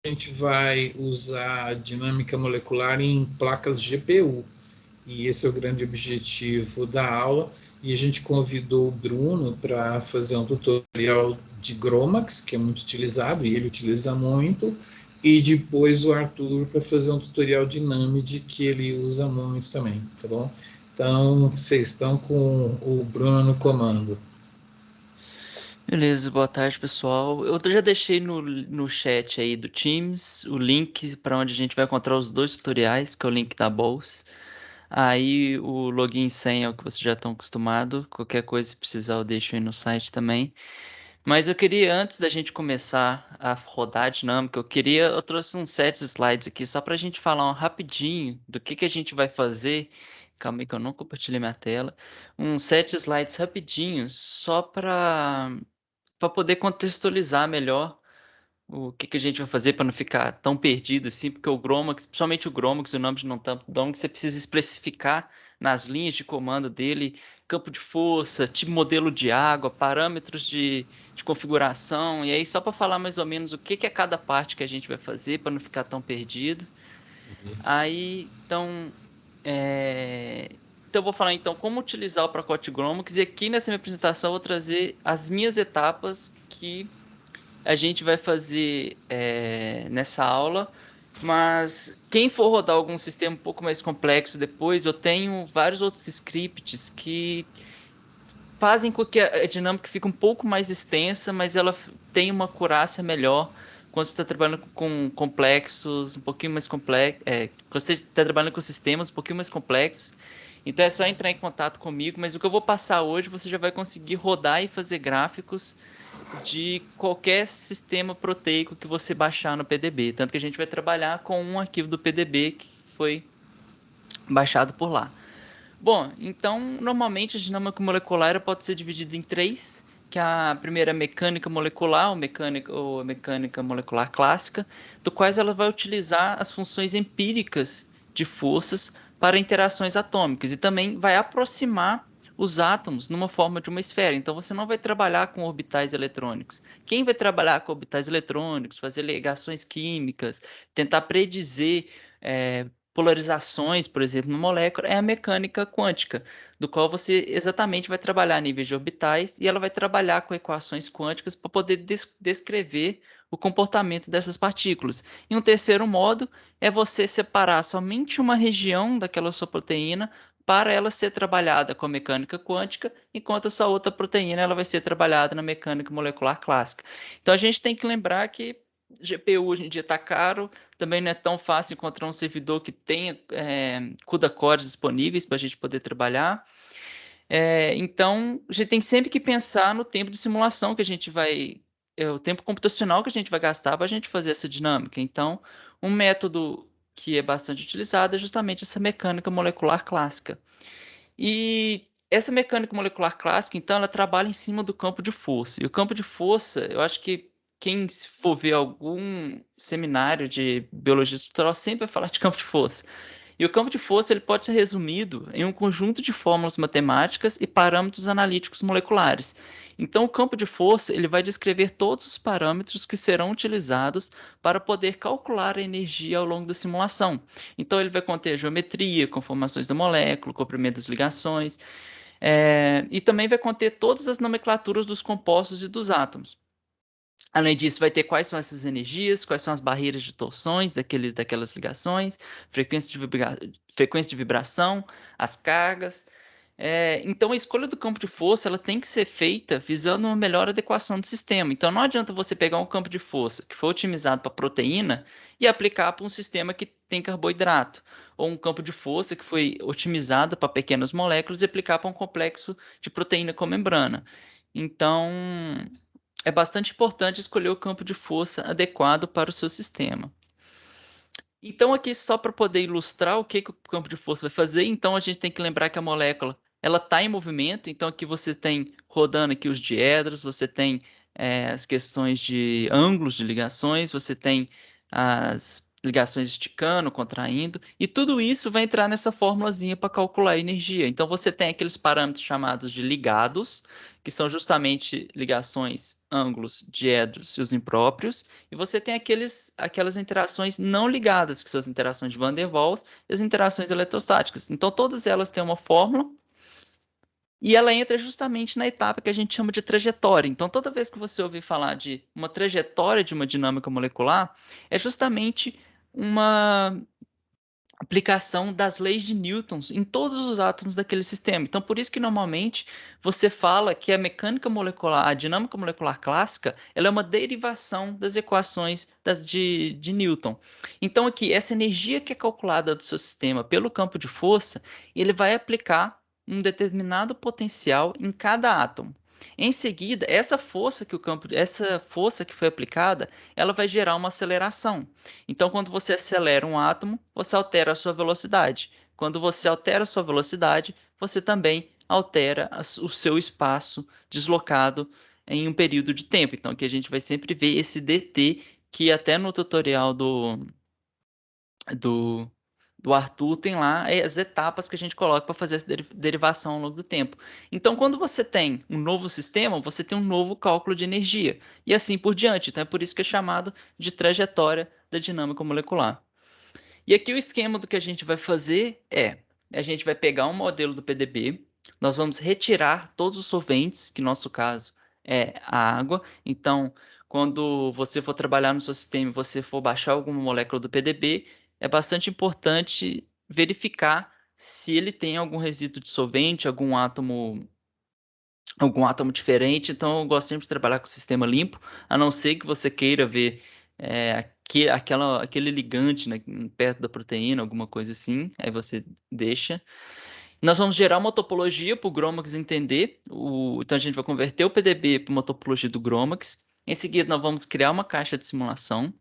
a gente vai usar dinâmica molecular em placas GPU. E esse é o grande objetivo da aula. E a gente convidou o Bruno para fazer um tutorial de GROMACS, que é muito utilizado, e ele utiliza muito, e depois o Arthur para fazer um tutorial de NAMD, que ele usa muito também, tá bom? Então, vocês estão com o Bruno no comando. Beleza, boa tarde, pessoal. Eu já deixei no chat aí do Teams o link para onde a gente vai encontrar os dois tutoriais, que é o link da bolsa. Aí o login e senha é o que vocês já estão acostumados. Qualquer coisa, se precisar, eu deixo aí no site também. Mas eu queria, antes da gente começar a rodar a dinâmica, eu trouxe uns 7 slides aqui só para a gente falar rapidinho do que a gente vai fazer. Calma aí que eu não compartilhei minha tela. Uns 7 slides rapidinhos, só para poder contextualizar melhor o que a gente vai fazer para não ficar tão perdido assim, porque o Gromax, principalmente o Gromax, o nome de não tampo, você precisa especificar nas linhas de comando dele, campo de força, tipo modelo de água, parâmetros de configuração, e aí só para falar mais ou menos o que é cada parte que a gente vai fazer para não ficar tão perdido. Isso. Aí, então eu vou falar então como utilizar o pacote Gromax, e aqui nessa minha apresentação eu vou trazer as minhas etapas que a gente vai fazer nessa aula, mas quem for rodar algum sistema um pouco mais complexo depois, eu tenho vários outros scripts que fazem com que a dinâmica fique um pouco mais extensa, mas ela tem uma acurácia melhor quando você está trabalhando com complexos, um pouquinho mais complexos, quando você está trabalhando com sistemas um pouquinho mais complexos. Então é só entrar em contato comigo, mas o que eu vou passar hoje você já vai conseguir rodar e fazer gráficos de qualquer sistema proteico que você baixar no PDB. Tanto que a gente vai trabalhar com um arquivo do PDB que foi baixado por lá. Bom, então normalmente a dinâmica molecular pode ser dividida em três, que a primeira é a mecânica molecular, ou a mecânica molecular clássica, do quais ela vai utilizar as funções empíricas de forças para interações atômicas e também vai aproximar os átomos numa forma de uma esfera. Então você não vai trabalhar com orbitais eletrônicos. Quem vai trabalhar com orbitais eletrônicos, fazer ligações químicas, tentar predizer polarizações, por exemplo, no molécula, é a mecânica quântica, do qual você exatamente vai trabalhar a níveis de orbitais e ela vai trabalhar com equações quânticas para poder descrever o comportamento dessas partículas. E um terceiro modo é você separar somente uma região daquela sua proteína para ela ser trabalhada com a mecânica quântica, enquanto a sua outra proteína ela vai ser trabalhada na mecânica molecular clássica. Então a gente tem que lembrar que GPU hoje em dia está caro, também não é tão fácil encontrar um servidor que tenha CUDA cores disponíveis para a gente poder trabalhar. Então, a gente tem sempre que pensar no tempo de simulação que a gente vai, o tempo computacional que a gente vai gastar para a gente fazer essa dinâmica. Então, um método que é bastante utilizado é justamente essa mecânica molecular clássica. E essa mecânica molecular clássica, então, ela trabalha em cima do campo de força. E o campo de força, eu acho que quem for ver algum seminário de biologia estrutural sempre vai falar de campo de força. E o campo de força ele pode ser resumido em um conjunto de fórmulas matemáticas e parâmetros analíticos moleculares. Então, o campo de força ele vai descrever todos os parâmetros que serão utilizados para poder calcular a energia ao longo da simulação. Então, ele vai conter a geometria, conformações da molécula, comprimento das ligações, e também vai conter todas as nomenclaturas dos compostos e dos átomos. Além disso, vai ter quais são essas energias, quais são as barreiras de torções daquelas ligações, frequência de vibração, as cargas. Então, a escolha do campo de força ela tem que ser feita visando uma melhor adequação do sistema. Então, não adianta você pegar um campo de força que foi otimizado para proteína e aplicar para um sistema que tem carboidrato, ou um campo de força que foi otimizado para pequenas moléculas e aplicar para um complexo de proteína com membrana. Então, é bastante importante escolher o campo de força adequado para o seu sistema. Então, aqui só para poder ilustrar o que o campo de força vai fazer, então a gente tem que lembrar que a molécula ela está em movimento, então aqui você tem rodando aqui os diedros, você tem as questões de ângulos de ligações, você tem as ligações esticando, contraindo, e tudo isso vai entrar nessa formulazinha para calcular a energia. Então você tem aqueles parâmetros chamados de ligados, que são justamente ligações, ângulos, diedros e os impróprios, e você tem aquelas interações não ligadas, que são as interações de Van der Waals e as interações eletrostáticas. Então todas elas têm uma fórmula, e ela entra justamente na etapa que a gente chama de trajetória. Então, toda vez que você ouvir falar de uma trajetória de uma dinâmica molecular, é justamente uma aplicação das leis de Newton em todos os átomos daquele sistema. Então, por isso que normalmente você fala que a mecânica molecular, a dinâmica molecular clássica, ela é uma derivação das equações de Newton. Então, aqui, essa energia que é calculada do seu sistema pelo campo de força, ele vai aplicar um determinado potencial em cada átomo. Em seguida, essa força que foi aplicada, ela vai gerar uma aceleração. Então, quando você acelera um átomo, você altera a sua velocidade. Quando você altera a sua velocidade, você também altera o seu espaço deslocado em um período de tempo. Então, aqui a gente vai sempre ver esse dt, que até no tutorial do, do Arthur tem lá as etapas que a gente coloca para fazer essa derivação ao longo do tempo. Então, quando você tem um novo sistema, você tem um novo cálculo de energia. E assim por diante. Então, é por isso que é chamado de trajetória da dinâmica molecular. E aqui o esquema do que a gente vai fazer a gente vai pegar um modelo do PDB, nós vamos retirar todos os solventes, que no nosso caso é a água. Então, quando você for trabalhar no seu sistema e você for baixar alguma molécula do PDB, é bastante importante verificar se ele tem algum resíduo de solvente, algum átomo diferente. Então, eu gosto sempre de trabalhar com o sistema limpo, a não ser que você queira ver aquele ligante, né, perto da proteína, alguma coisa assim, aí você deixa. Nós vamos gerar uma topologia para o Gromax entender. Então, a gente vai converter o PDB para uma topologia do Gromax. Em seguida, nós vamos criar uma caixa de simulação,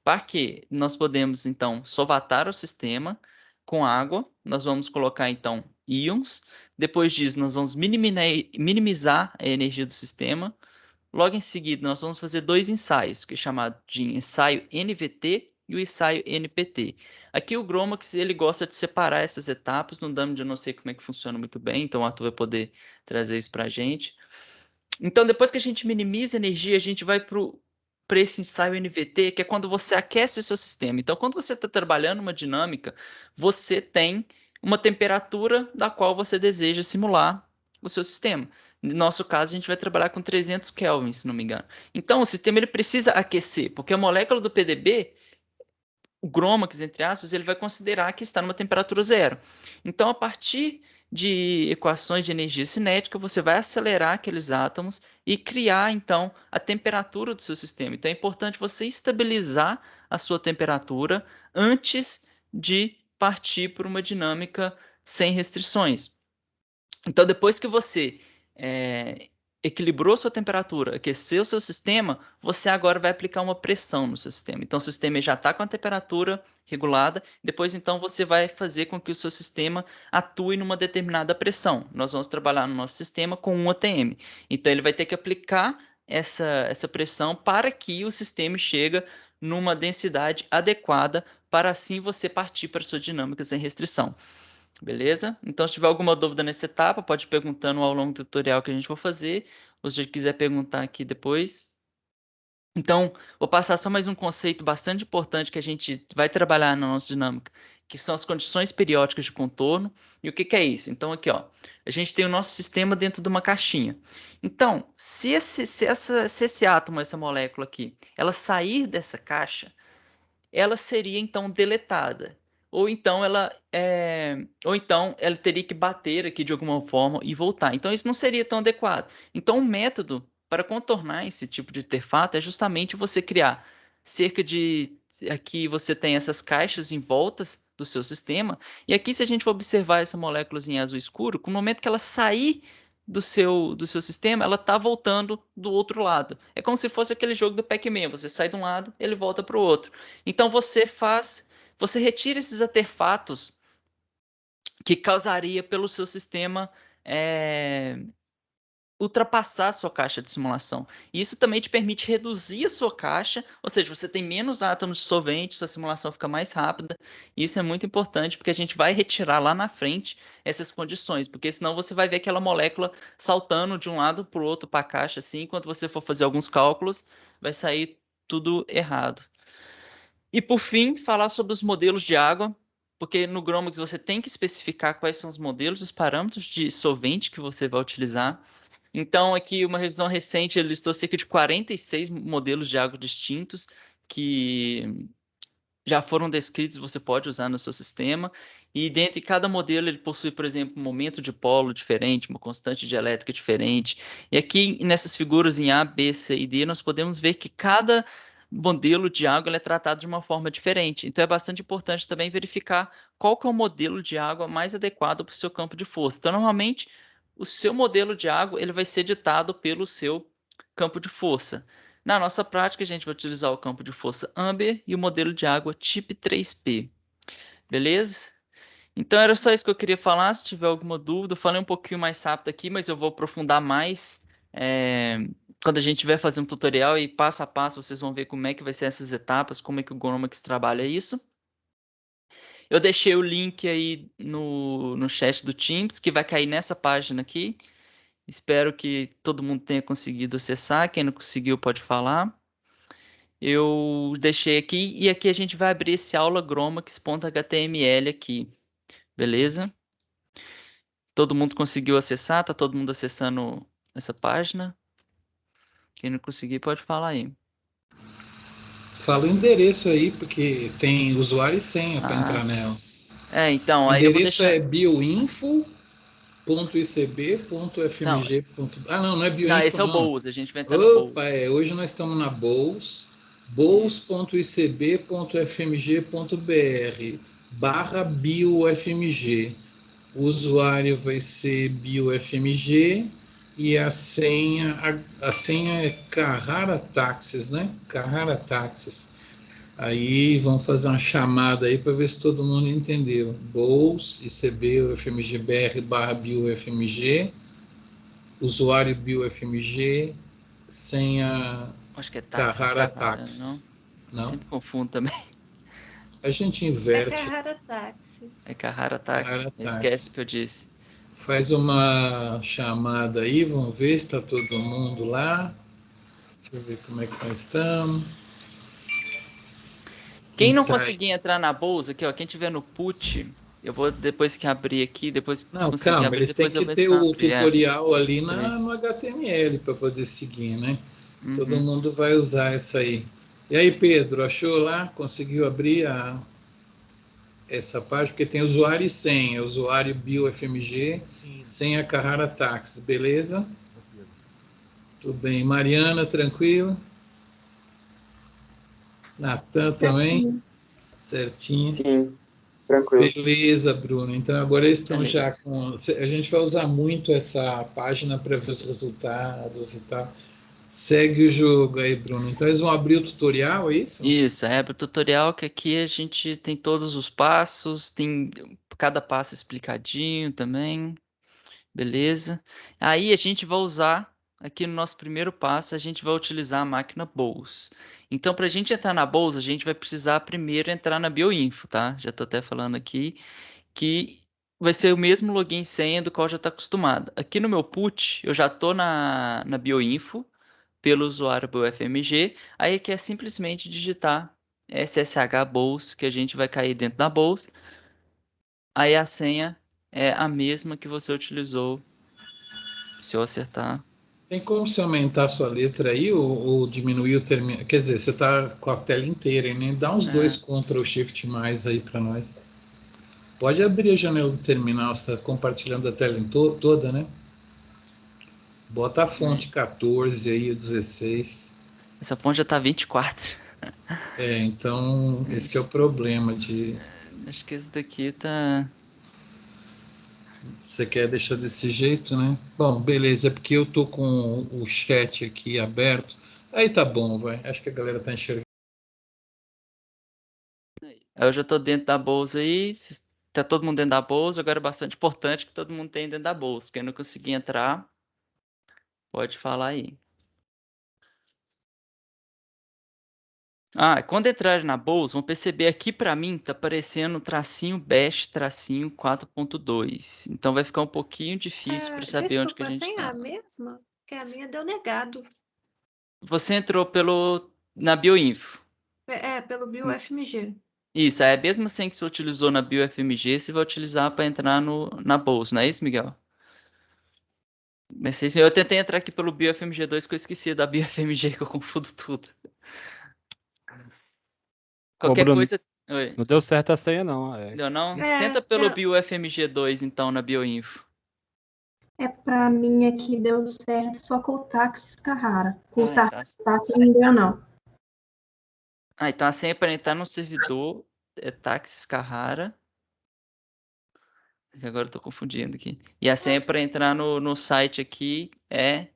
para que nós podemos, então, solvatar o sistema com água. Nós vamos colocar, então, íons. Depois disso, nós vamos minimizar a energia do sistema. Logo em seguida, nós vamos fazer dois ensaios, que é chamado de ensaio NVT e o ensaio NPT. Aqui o Gromax ele gosta de separar essas etapas. No Damage eu não sei como é que funciona muito bem, então o Arthur vai poder trazer isso para a gente. Então, depois que a gente minimiza a energia, a gente vai para esse ensaio NVT, que é quando você aquece o seu sistema. Então, quando você está trabalhando uma dinâmica, você tem uma temperatura da qual você deseja simular o seu sistema. No nosso caso, a gente vai trabalhar com 300 Kelvin, se não me engano. Então, o sistema ele precisa aquecer, porque a molécula do PDB, o Gromax, entre aspas, ele vai considerar que está numa temperatura zero. Então, a partir de equações de energia cinética, você vai acelerar aqueles átomos e criar, então, a temperatura do seu sistema. Então, é importante você estabilizar a sua temperatura antes de partir para uma dinâmica sem restrições. Então, depois que você equilibrou sua temperatura, aqueceu seu sistema, você agora vai aplicar uma pressão no seu sistema. Então, o sistema já está com a temperatura regulada, depois então você vai fazer com que o seu sistema atue numa determinada pressão. Nós vamos trabalhar no nosso sistema com 1 atm. Então, ele vai ter que aplicar essa pressão para que o sistema chegue numa densidade adequada, para assim você partir para a sua dinâmica sem restrição. Beleza? Então, se tiver alguma dúvida nessa etapa, pode ir perguntando ao longo do tutorial que a gente vai fazer, ou se quiser perguntar aqui depois. Então, vou passar só mais um conceito bastante importante que a gente vai trabalhar na nossa dinâmica, que são as condições periódicas de contorno. E o que é isso? Então, aqui, ó, a gente tem o nosso sistema dentro de uma caixinha. Então, se esse átomo, essa molécula aqui, ela sair dessa caixa, ela seria então deletada. Ou então ela teria que bater aqui de alguma forma e voltar. Então isso não seria tão adequado. Então o método para contornar esse tipo de artefato é justamente você criar cerca de aqui você tem essas caixas em voltas do seu sistema, e aqui se a gente for observar essa molécula em azul escuro, com o momento que ela sair do seu sistema, ela está voltando do outro lado. É como se fosse aquele jogo do Pac-Man, você sai de um lado, ele volta para o outro. Então você retira esses artefatos que causaria pelo seu sistema ultrapassar a sua caixa de simulação. E isso também te permite reduzir a sua caixa, ou seja, você tem menos átomos de solvente, sua simulação fica mais rápida. E isso é muito importante porque a gente vai retirar lá na frente essas condições, porque senão você vai ver aquela molécula saltando de um lado para o outro para a caixa, assim, enquanto você for fazer alguns cálculos, vai sair tudo errado. E por fim, falar sobre os modelos de água, porque no Gromix você tem que especificar quais são os modelos, os parâmetros de solvente que você vai utilizar. Então, aqui uma revisão recente, ele listou cerca de 46 modelos de água distintos que já foram descritos, você pode usar no seu sistema. E dentro de cada modelo, ele possui, por exemplo, um momento de polo diferente, uma constante de elétrica diferente. E aqui, nessas figuras em A, B, C e D, nós podemos ver que cada modelo de água é tratado de uma forma diferente. Então, é bastante importante também verificar qual que é o modelo de água mais adequado para o seu campo de força. Então, normalmente, o seu modelo de água ele vai ser ditado pelo seu campo de força. Na nossa prática, a gente vai utilizar o campo de força Amber e o modelo de água TIP 3P. Beleza? Então era só isso que eu queria falar. Se tiver alguma dúvida, eu falei um pouquinho mais rápido aqui, mas eu vou aprofundar mais quando a gente vai fazer um tutorial e passo a passo vocês vão ver como é que vai ser essas etapas, como é que o Gromix trabalha isso. Eu deixei o link aí no chat do Teams, que vai cair nessa página aqui. Espero que todo mundo tenha conseguido acessar. Quem não conseguiu pode falar. Eu deixei aqui e aqui a gente vai abrir esse aula gromax.html aqui, beleza? Todo mundo conseguiu acessar? Tá todo mundo acessando essa página? Quem não conseguir pode falar aí. Fala o endereço aí, porque tem usuário e senha para entrar Ah, nela. então, O aí eu vou endereço deixar. é Não, bioinfo.icb.fmg. Ah, não, não é não, bioinfo, esse é o não. Bowles, a gente vai entrar no Opa, Bowles. hoje nós estamos na Bowls, Isso. bowls.icb.fmg.br/biofmg. O usuário vai ser biofmg e a senha é Carrara Taxis, né? Carrara Taxis. Aí vamos fazer uma chamada aí para ver se todo mundo entendeu. Bowls, ICB, UFMG BR/biofmg, usuário biofmg, senha Acho que é táxis Carrara Carrara, não? Taxis. Não? Sempre confundo também. A gente É inverte Carrara Táxis. É Carrara Carrara Táxis. Esquece o Taxis. que eu disse. Faz uma chamada aí, vamos ver se está todo mundo lá. Deixa eu ver como é que nós estamos. Quem não Entrar. conseguir entrar na bolsa, aqui, ó, quem tiver no put, eu vou depois que abrir aqui, depois que Não, conseguir calma, abrir, eles têm depois eu que vou ter ensinar a o abrir. tutorial ali Abrir. no HTML para poder seguir, né? Todo Uhum. mundo vai usar essa aí. E aí, Pedro, achou lá? Conseguiu abrir essa página? Porque tem usuário e senha. Usuário BioFMG, senha Carrara Taxis, beleza? Tudo bem. Mariana, tranquilo? Natan também? Certinho. Certinho. Sim, tranquilo. Beleza, Bruno. Então agora eles estão já Beleza. com. A gente vai usar muito essa página para ver os resultados e tal. Segue o jogo aí, Bruno. Então eles vão abrir o tutorial, é isso? Isso, é o tutorial que aqui a gente tem todos os passos, tem cada passo explicadinho também, beleza? Aí a gente vai usar, aqui no nosso primeiro passo, a gente vai utilizar a máquina Bowles. Então, para a gente entrar na Bowles, a gente vai precisar primeiro entrar na Bioinfo, tá? Já estou até falando aqui que vai ser o mesmo login e senha do qual já está acostumado. Aqui no meu put, eu já estou na Bioinfo, pelo usuário BFMG, aí aqui é simplesmente digitar SSH Bowles, que a gente vai cair dentro da Bowles, aí a senha é a mesma que você utilizou, se eu acertar. Tem como você aumentar a sua letra aí ou diminuir o terminal? Quer dizer, você está com a tela inteira, né? Dá uns dois É, Ctrl Shift mais aí para nós. Pode abrir a janela do terminal, você está compartilhando a tela toda, né? Bota a fonte 14 aí, o 16. essa fonte já tá 24. Então esse que é o problema de... Acho que esse daqui tá... Você quer deixar desse jeito, né? Bom, beleza, é porque eu tô com o chat aqui aberto. Aí tá bom, vai. Acho que a galera tá enxergando. Eu já tô dentro da bolsa aí, tá todo mundo dentro da bolsa, agora é bastante importante que todo mundo tenha dentro da bolsa. Quem não conseguir entrar, Pode falar aí. Quando entrar na bolsa, vão perceber aqui para mim tá aparecendo tracinho bash, tracinho 4.2. Então vai ficar um pouquinho difícil para saber onde que a Desculpa, gente sem está. A mesmo? Porque a minha deu negado. Você entrou na Bioinfo. Pelo BioFMG. Isso, é a mesma senha que você utilizou na BioFMG, você vai utilizar para entrar na bolsa, não é isso, Miguel? Mas eu tentei entrar aqui pelo BioFMG2 que eu esqueci da BioFMG, que eu confundo tudo. Ô, Qualquer Bruno, coisa. Oi. não deu certo a senha, não. Deu não? Tenta pelo BioFMG2, então, na Bioinfo. Pra mim aqui deu certo só com o Táxis Carrara. Com o Tá. Táxis não deu, não. Então a senha para entrar no servidor é Táxis Carrara. Agora eu tô confundindo aqui. E a senha para entrar no site aqui é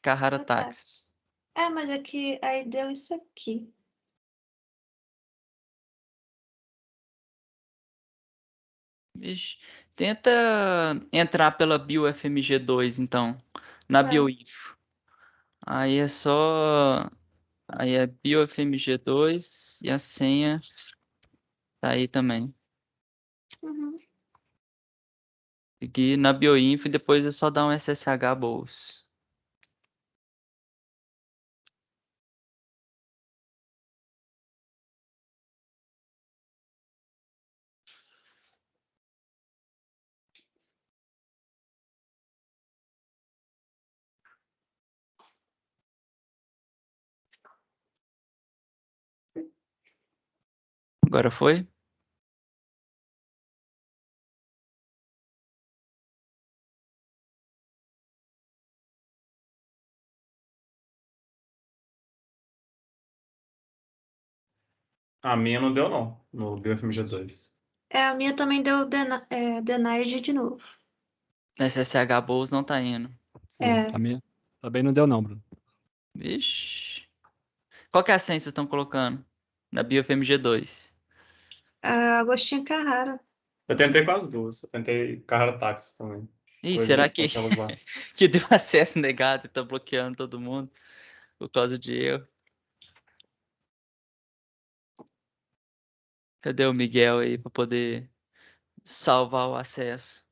Carrara Táxis. Mas aqui, aí deu isso aqui. Vixe. Tenta entrar pela BioFMG2, então, na Bioinfo. Aí é só. Aí é BioFMG2 e a senha tá aí também. Uhum. Seguir na Bioinfo e depois é só dar um SSH bolsa. Agora foi? A minha não deu, não, no BioFMG2. A minha também deu denied de novo. SSH bolsa não tá indo. Sim. A minha também não deu, não, Bruno. Vixe. Qual que é a senha que vocês estão colocando? Na BioFMG2. Agostinho Carrara. Eu tentei com as duas. Eu tentei Carrara Táxis também. Ih, será que, aquelas lá. que deu acesso negado e tá bloqueando todo mundo por causa de erro? Cadê o Miguel aí pra poder salvar o acesso?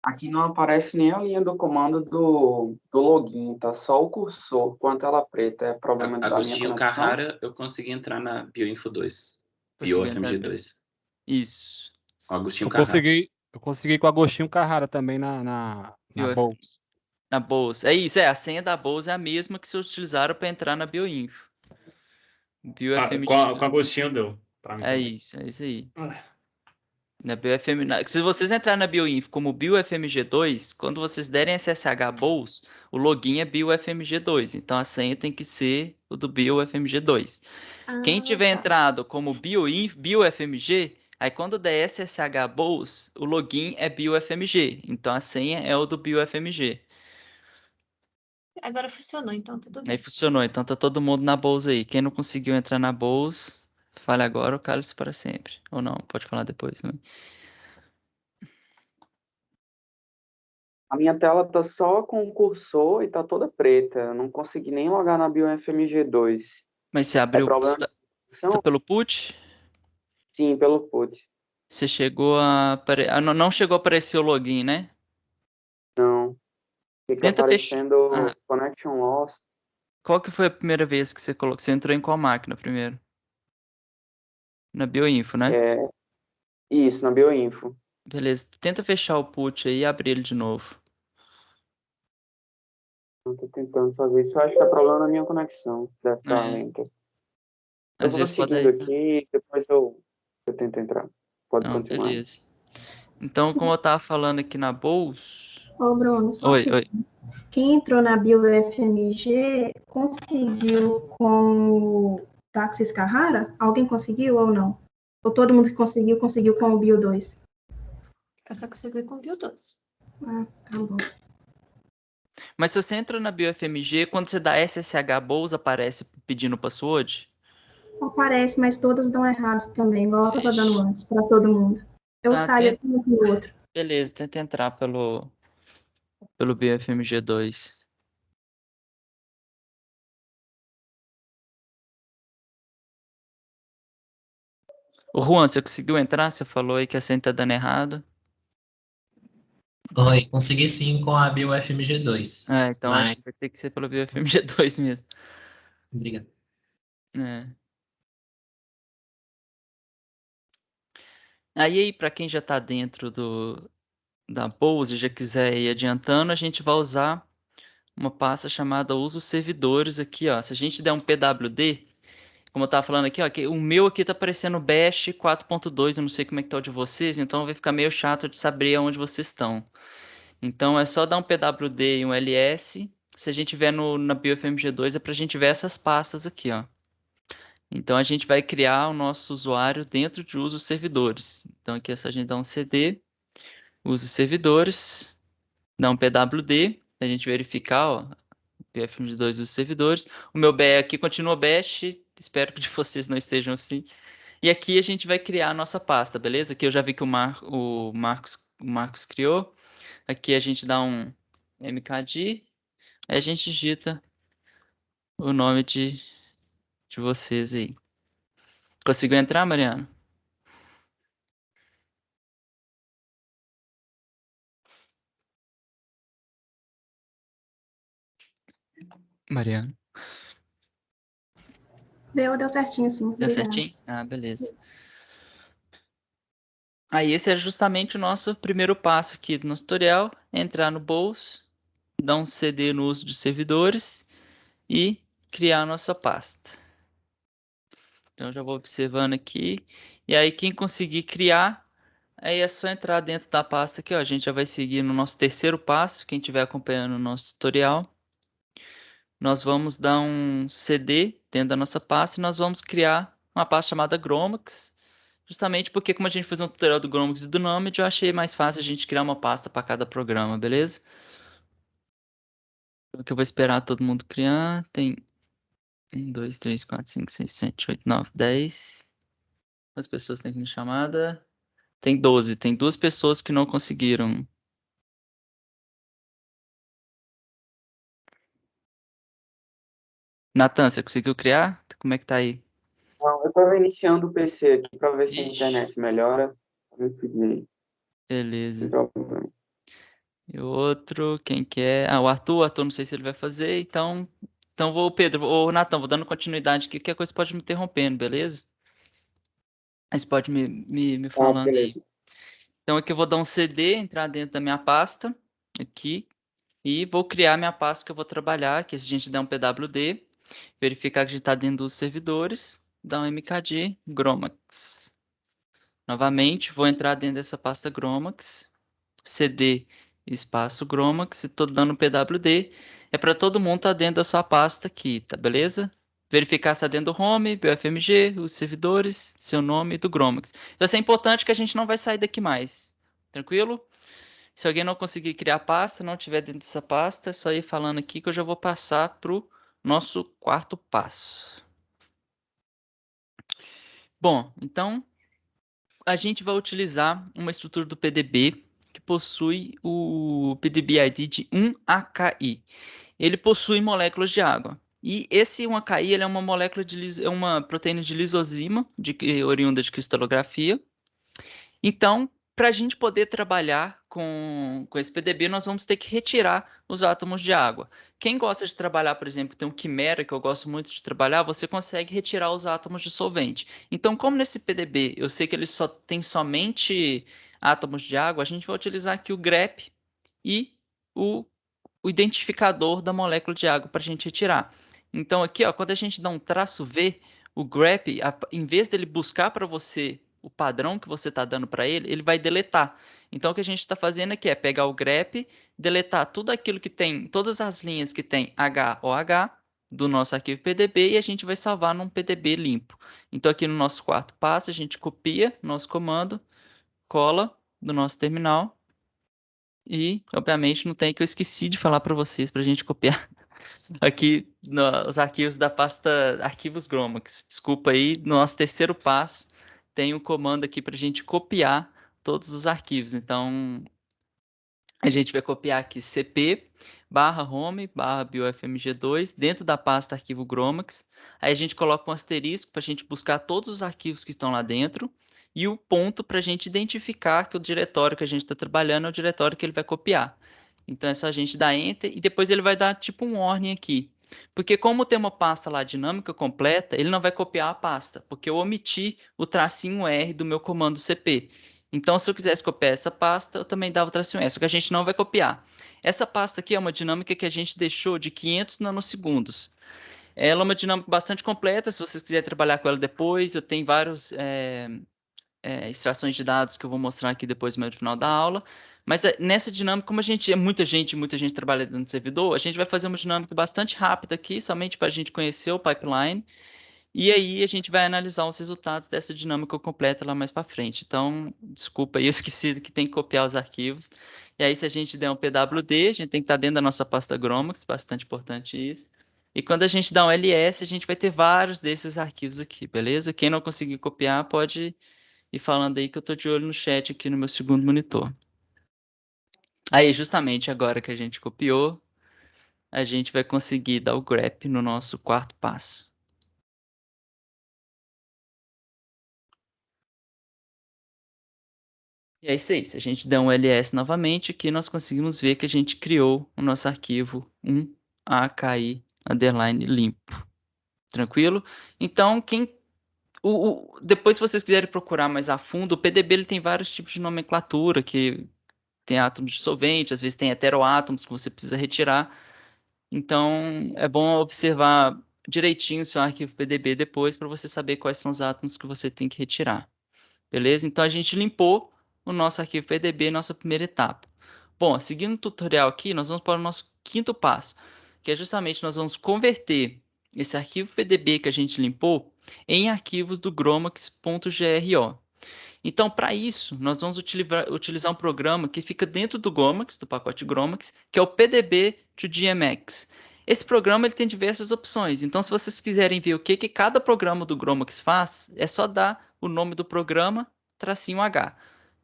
Aqui não aparece nem a linha do comando do login, tá só o cursor com a tela preta. É problema da minha Agostinho conexão? Carrara, eu consegui entrar na Bioinfo 2. Conseguiu BioFMG 2. Isso. Com Agostinho Eu Carrara. consegui com o Agostinho Carrara também na bolsa. Na bolsa. É isso, a senha da bolsa é a mesma que vocês utilizaram para entrar na Bioinfo. BioFMG. Com Agostinho deu. Pra mim É também. isso, é isso aí. Na se vocês entrarem na Bioinfo como BioFMG2, quando vocês derem SSH Bols, o login é BioFMG2. Então a senha tem que ser o do BioFMG2. Quem tiver entrado como BioFMG, aí quando der SSH Bols, o login é BioFMG. Então a senha é o do BioFMG. Agora funcionou, então tudo bem. Aí funcionou. Então tá todo mundo na Bols aí. Quem não conseguiu entrar na Bols, fale agora ou cale-se para sempre. Ou não, pode falar depois também. A minha tela tá só com o cursor e tá toda preta. Eu não consegui nem logar na BioFMG2. Mas você abriu. problema Você tá pelo put? Sim, pelo put. Você chegou a. Não chegou a aparecer o login, né? Não. Fica Tenta fechar. aparecendo Connection Lost. Qual que foi a primeira vez que você colocou? Você entrou em qual máquina primeiro? Na Bioinfo, né? Isso, na Bioinfo. Beleza. Tenta fechar o put aí e abrir ele de novo. Eu tô tentando fazer isso. Eu acho que é problema na minha conexão. Deve estar lenta. Eu Às vou vezes pode seguindo dar isso. aqui, depois eu tento entrar. Pode Não, continuar. beleza. Então, como eu tava falando aqui na Bolsa. Ô, Bruno, só Oi. Quem entrou na BioFMG conseguiu com o Táxis Carrara? Alguém conseguiu ou não? Ou todo mundo que conseguiu com o Bio 2? Eu só consegui com o Bio 2. Tá bom. Mas se você entra na BioFMG, quando você dá SSH Bolsa, aparece pedindo password? Aparece, mas todas dão errado também, igual eu tava dando antes, para todo mundo. Eu Tá, saio aqui no outro. beleza, tenta entrar pelo BFMG2. Ô, Juan, você conseguiu entrar? Você falou aí que a senha tá dando errado. Oi, consegui sim com a BioFMG2. Então acho que Mas, vai ter que ser pelo BFMG2 mesmo. obrigado. É. Aí, para quem já está dentro da Pose e já quiser ir adiantando, a gente vai usar uma pasta chamada uso servidores aqui, ó. Se a gente der um pwd, como eu estava falando aqui, ó, que o meu aqui está aparecendo Bash 4.2, eu não sei como é que tá o de vocês, então vai ficar meio chato de saber onde vocês estão. Então é só dar um pwd e um ls. Se a gente tiver na BioFMG2 é para a gente ver essas pastas aqui, ó. Então a gente vai criar o nosso usuário dentro de uso servidores. Então aqui é só a gente dar um cd, uso servidores, dá um pwd, a gente verificar, ó, pfm2 uso servidores. O meu BE aqui continua bash, espero que de vocês não estejam assim. E aqui a gente vai criar a nossa pasta, beleza? Aqui eu já vi que o Marcos criou. Aqui a gente dá um mkd, aí a gente digita o nome de vocês aí. Conseguiu entrar, Mariana? Mariana. Deu certinho, sim. Deu Obrigada. certinho? Ah, beleza. Aí esse é justamente o nosso primeiro passo aqui no tutorial, entrar no bolso, dar um cd no uso de servidores e criar a nossa pasta. Então já vou observando aqui. E aí quem conseguir criar, aí é só entrar dentro da pasta aqui, ó. A gente já vai seguir no nosso terceiro passo, quem estiver acompanhando o nosso tutorial. Nós vamos dar um cd dentro da nossa pasta e nós vamos criar uma pasta chamada Gromax. Justamente porque, como a gente fez um tutorial do Gromax e do Nomad, eu achei mais fácil a gente criar uma pasta para cada programa, beleza? Então, que eu vou esperar todo mundo criar. Tem 1, 2, 3, 4, 5, 6, 7, 8, 9, 10. Quantas pessoas tem aqui na chamada? Tem 12. Tem 2 pessoas que não conseguiram. Natan, você conseguiu criar? Como é que tá aí? Não, eu estava iniciando o PC aqui para ver se a Ixi. internet melhora. Eu pedi, sem Beleza. problema. E o outro, quem que é? Ah, o Arthur não sei se ele vai fazer, então Pedro, ou Natan, vou dando continuidade aqui, qualquer coisa pode me interrompendo, beleza? Mas pode me Ah, falando aí. beleza. Então aqui eu vou dar um cd, entrar dentro da minha pasta, aqui, e vou criar minha pasta que eu vou trabalhar, que se a gente der um pwd, verificar que a gente está dentro dos servidores, dá um mkd gromax. Novamente, vou entrar dentro dessa pasta gromax, cd espaço gromax, e tô dando pwd, é para todo mundo estar dentro da sua pasta aqui, tá beleza? Verificar se está dentro do home, BioFMG, os servidores, seu nome e do gromax. Isso é importante que a gente não vai sair daqui mais, tranquilo? Se alguém não conseguir criar pasta, não tiver dentro dessa pasta, é só ir falando aqui que eu já vou passar para o nosso quarto passo. Bom, então a gente vai utilizar uma estrutura do PDB que possui o PDB ID de 1AKI. Ele possui moléculas de água. E esse 1AKI ele é uma molécula é uma proteína de lisozima, oriunda de cristalografia. Então, para a gente poder trabalhar com esse PDB, nós vamos ter que retirar os átomos de água. Quem gosta de trabalhar, por exemplo, tem um quimera, que eu gosto muito de trabalhar, você consegue retirar os átomos de solvente. Então, como nesse PDB eu sei que ele só tem somente átomos de água, a gente vai utilizar aqui o grep e o identificador da molécula de água para a gente retirar. Então, aqui, ó, quando a gente dá um traço V, o grep, em vez dele buscar para você o padrão que você está dando para ele, ele vai deletar. Então, o que a gente está fazendo aqui é pegar o grep, deletar tudo aquilo que tem, todas as linhas que tem HOH do nosso arquivo PDB e a gente vai salvar num PDB limpo. Então, aqui no nosso quarto passo, a gente copia nosso comando, cola do nosso terminal e, obviamente, não tem que eu esqueci de falar para vocês para a gente copiar aqui os arquivos da pasta arquivos Gromax. Desculpa aí, no nosso terceiro passo tem um comando aqui para a gente copiar todos os arquivos. Então, a gente vai copiar aqui cp/home/biofmg2 dentro da pasta arquivo Gromax. Aí a gente coloca um asterisco para a gente buscar todos os arquivos que estão lá dentro e o ponto para a gente identificar que o diretório que a gente está trabalhando é o diretório que ele vai copiar. Então é só a gente dar Enter e depois ele vai dar tipo um warning aqui. Porque como tem uma pasta lá dinâmica completa, ele não vai copiar a pasta, porque eu omiti o tracinho R do meu comando cp. Então, se eu quisesse copiar essa pasta, eu também dava o tracinho S, só que a gente não vai copiar. Essa pasta aqui é uma dinâmica que a gente deixou de 500 nanosegundos. Ela é uma dinâmica bastante completa, se vocês quiserem trabalhar com ela depois, eu tenho vários extrações de dados que eu vou mostrar aqui depois no final da aula. Mas nessa dinâmica, como a gente é muita gente trabalha dentro do servidor, a gente vai fazer uma dinâmica bastante rápida aqui, somente para a gente conhecer o pipeline. E aí a gente vai analisar os resultados dessa dinâmica completa lá mais para frente. Então, desculpa aí, eu esqueci que tem que copiar os arquivos. E aí, se a gente der um PWD, a gente tem que estar dentro da nossa pasta Gromax, bastante importante isso. E quando a gente dá um ls, a gente vai ter vários desses arquivos aqui, beleza? Quem não conseguir copiar, pode ir falando aí que eu estou de olho no chat aqui no meu segundo monitor. Aí, justamente agora que a gente copiou, a gente vai conseguir dar o grep no nosso quarto passo. E é isso aí, se a gente der um ls novamente, aqui nós conseguimos ver que a gente criou o nosso arquivo 1AKI underline limpo. Tranquilo? Então, depois se vocês quiserem procurar mais a fundo, o PDB ele tem vários tipos de nomenclatura, que tem átomos dissolventes, às vezes tem heteroátomos que você precisa retirar. Então, é bom observar direitinho o seu arquivo PDB depois para você saber quais são os átomos que você tem que retirar. Beleza? Então, a gente limpou o nosso arquivo PDB, nossa primeira etapa. Bom, seguindo o tutorial aqui, nós vamos para o nosso quinto passo, que é justamente nós vamos converter esse arquivo PDB que a gente limpou em arquivos do gromax.gro. Então, para isso, nós vamos utilizar um programa que fica dentro do Gromax, do pacote Gromax, que é o PDB-to-GMX. Esse programa ele tem diversas opções, então se vocês quiserem ver o que cada programa do Gromax faz, é só dar o nome do programa, tracinho H.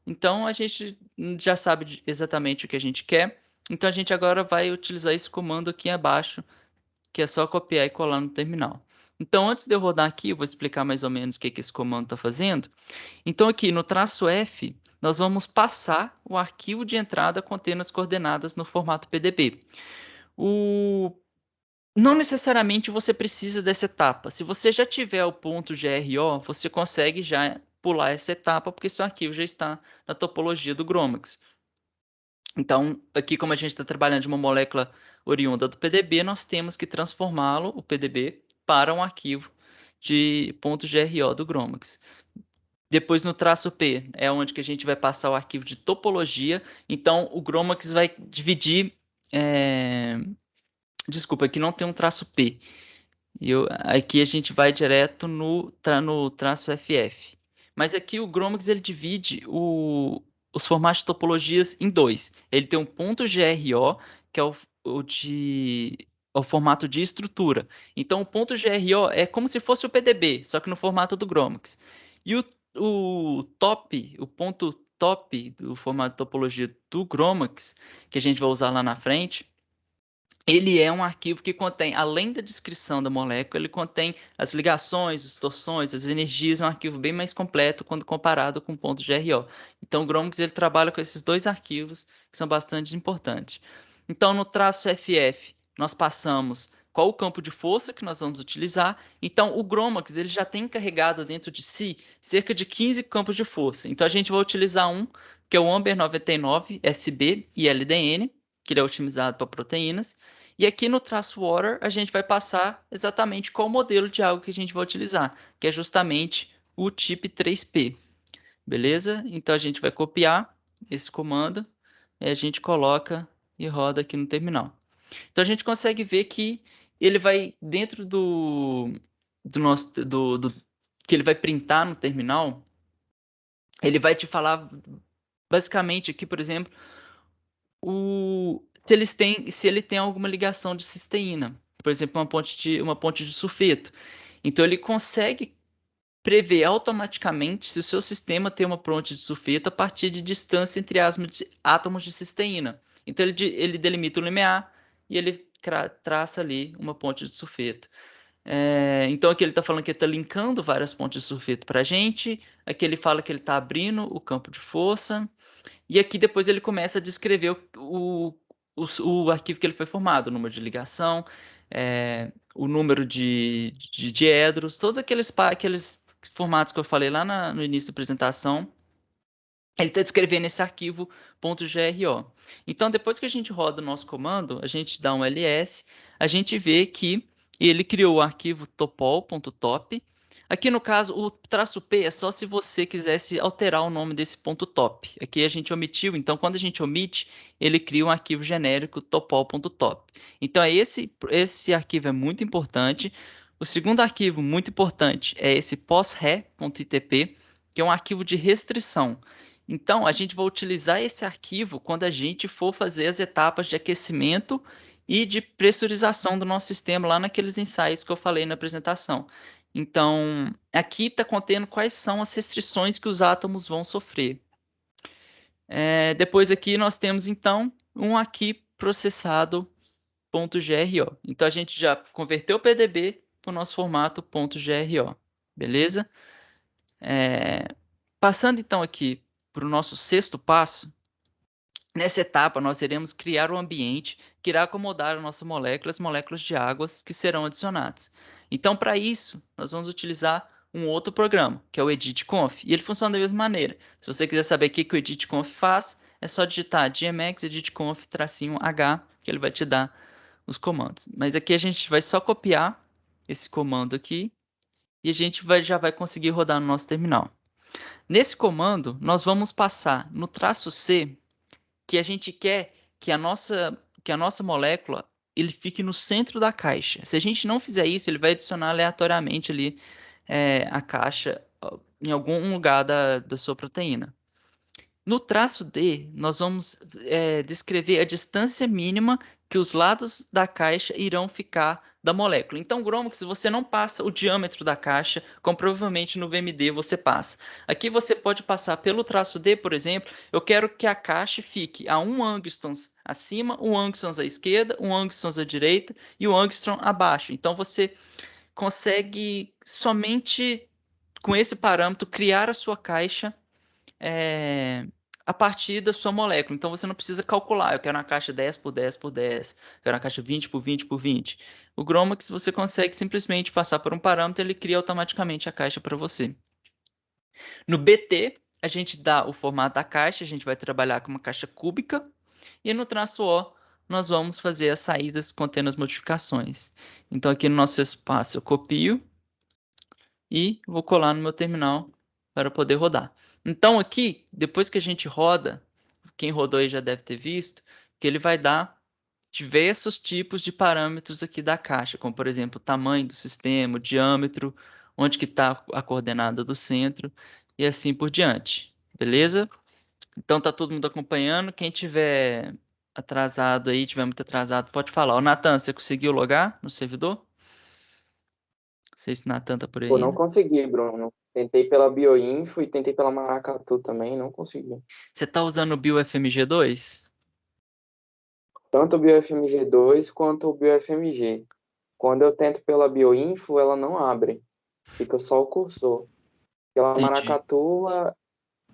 Então, a gente já sabe exatamente o que a gente quer, então a gente agora vai utilizar esse comando aqui abaixo, que é só copiar e colar no terminal. Então, antes de eu rodar aqui, eu vou explicar mais ou menos o que esse comando está fazendo. Então, aqui no traço F, nós vamos passar o arquivo de entrada contendo as coordenadas no formato PDB. Não necessariamente você precisa dessa etapa. Se você já tiver o ponto .gro, você consegue já pular essa etapa, porque seu arquivo já está na topologia do Gromax. Então, aqui como a gente está trabalhando de uma molécula oriunda do PDB, nós temos que transformá-lo, o PDB, para um arquivo de .gro do Gromax. Depois no traço P é onde que a gente vai passar o arquivo de topologia. Então o Gromax vai dividir... Desculpa, aqui não tem um traço P. Aqui a gente vai direto no traço FF. Mas aqui o Gromax ele divide os formatos de topologias em dois. Ele tem um .gro, que é o formato de estrutura. Então o .gro é como se fosse o PDB, só que no formato do Gromax. E o ponto top do formato de topologia do Gromax, que a gente vai usar lá na frente, ele é um arquivo que contém, além da descrição da molécula, ele contém as ligações, as torções, as energias, é um arquivo bem mais completo quando comparado com o .gro. Então o Gromax ele trabalha com esses dois arquivos que são bastante importantes. Então no traço FF nós passamos qual o campo de força que nós vamos utilizar. Então o Gromax ele já tem carregado dentro de si cerca de 15 campos de força. Então a gente vai utilizar um que é o Amber 99 SB e LDN, que ele é otimizado para proteínas. E aqui no traço water, a gente vai passar exatamente qual modelo de água que a gente vai utilizar, que é justamente o TIP 3P. Beleza? Então a gente vai copiar esse comando e a gente coloca e roda aqui no terminal. Então a gente consegue ver que ele vai dentro que ele vai printar no terminal, ele vai te falar basicamente aqui, por exemplo, se ele tem alguma ligação de cisteína, por exemplo, uma ponte de sulfeto. Então ele consegue prevê automaticamente se o seu sistema tem uma ponte de sulfeto a partir de distância entre átomos de cisteína. Então, ele delimita o limiar e ele traça ali uma ponte de sulfeto. Então, aqui ele está falando que ele está linkando várias pontes de sulfeto para a gente. Aqui ele fala que ele está abrindo o campo de força. E aqui depois ele começa a descrever o arquivo que ele foi formado, o número de ligação, o número de diedros, todos aqueles formatos que eu falei lá no início da apresentação. Ele está descrevendo esse arquivo .gro. Então, depois que a gente roda o nosso comando, a gente dá um ls, a gente vê que ele criou o arquivo topol.top. Aqui, no caso, o traço P é só se você quisesse alterar o nome desse .top. Aqui a gente omitiu, então quando a gente omite, ele cria um arquivo genérico topol.top. Então, esse arquivo é muito importante. O segundo arquivo muito importante é esse posre.itp, que é um arquivo de restrição. Então, a gente vai utilizar esse arquivo quando a gente for fazer as etapas de aquecimento e de pressurização do nosso sistema lá naqueles ensaios que eu falei na apresentação. Então, aqui está contendo quais são as restrições que os átomos vão sofrer. Depois aqui nós temos, então, um aqui processado .gro. Então, a gente já converteu o PDB para o nosso formato .gro. Beleza? Passando, então, aqui para o nosso sexto passo, nessa etapa nós iremos criar um ambiente que irá acomodar a nossa molécula, as moléculas de águas que serão adicionadas. Então, para isso, nós vamos utilizar um outro programa, que é o editconf, e ele funciona da mesma maneira. Se você quiser saber o que o editconf faz, é só digitar gmx editconf-h, que ele vai te dar os comandos. Mas aqui a gente vai só copiar esse comando aqui, e a gente já vai conseguir rodar no nosso terminal. Nesse comando, nós vamos passar no traço C que a gente quer que a nossa molécula ele fique no centro da caixa. Se a gente não fizer isso, ele vai adicionar aleatoriamente ali a caixa em algum lugar da sua proteína. No traço D, nós vamos descrever a distância mínima que os lados da caixa irão ficar da molécula. Então, Gromux, se você não passa o diâmetro da caixa, como provavelmente no VMD você passa. Aqui você pode passar pelo traço D, por exemplo, eu quero que a caixa fique a 1 angstroms acima, 1 angstroms à esquerda, 1 angstroms à direita e 1 angstrom abaixo. Então, você consegue somente com esse parâmetro criar a sua caixa a partir da sua molécula. Então, você não precisa calcular. Eu quero uma caixa 10 por 10 por 10. Eu quero uma caixa 20 por 20 por 20. O Gromux, você consegue simplesmente passar por um parâmetro, ele cria automaticamente a caixa para você. No BT, a gente dá o formato da caixa, a gente vai trabalhar com uma caixa cúbica. E no traço O, nós vamos fazer as saídas contendo as modificações. Então, aqui no nosso espaço, eu copio e vou colar no meu terminal para poder rodar. Então, aqui, depois que a gente roda, quem rodou aí já deve ter visto, que ele vai dar diversos tipos de parâmetros aqui da caixa, como, por exemplo, o tamanho do sistema, o diâmetro, onde que está a coordenada do centro, e assim por diante. Beleza? Então, tá todo mundo acompanhando. Quem tiver atrasado aí, tiver muito atrasado, pode falar. Ô, Natan, você conseguiu logar no servidor? Não sei se o Natan tá por aí. Pô, não consegui, Bruno. Tentei pela Bioinfo e tentei pela Maracatu também, não consegui. Você tá usando o BioFMG2? Tanto o BioFMG2 quanto o BioFMG. Quando eu tento pela Bioinfo, ela não abre. Fica só o cursor. Pela Entendi. Maracatu,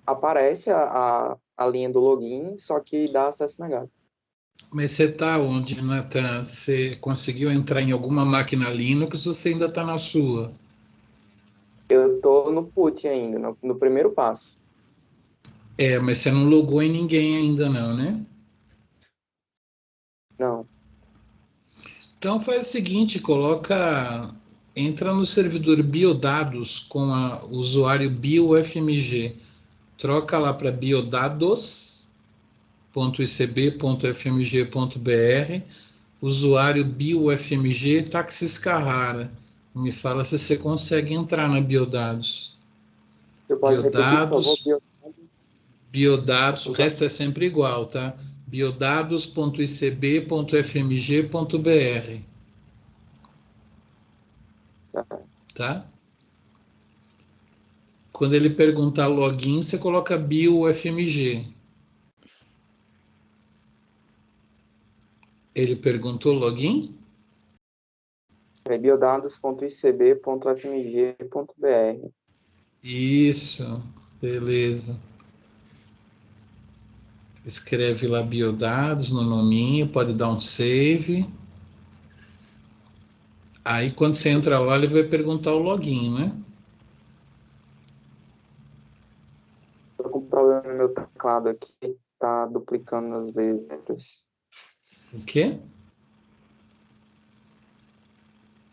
aparece a linha do login, só que dá acesso negado. Mas você está onde, Nathan? Você conseguiu entrar em alguma máquina Linux ou você ainda está na sua? Eu estou no put ainda, no primeiro passo. Mas você não logou em ninguém ainda não, né? Não. Então faz o seguinte, entra no servidor biodados com o usuário biofmg, troca lá para biodados.icb.fmg.br, usuário biofmg Taxis Carrara. Me fala se você consegue entrar na biodados. Você pode repetir, por favor? Biodados, o resto é sempre igual, tá? biodados.icb.fmg.br. Tá? Quando ele perguntar login, você coloca BioUFMG. Ele perguntou login? É biodados.icb.fmg.br. Isso, beleza. Escreve lá biodados no nominho, pode dar um save. Aí quando você entra lá, ele vai perguntar o login, né? Tô com um problema no meu teclado aqui, tá duplicando as letras. O quê?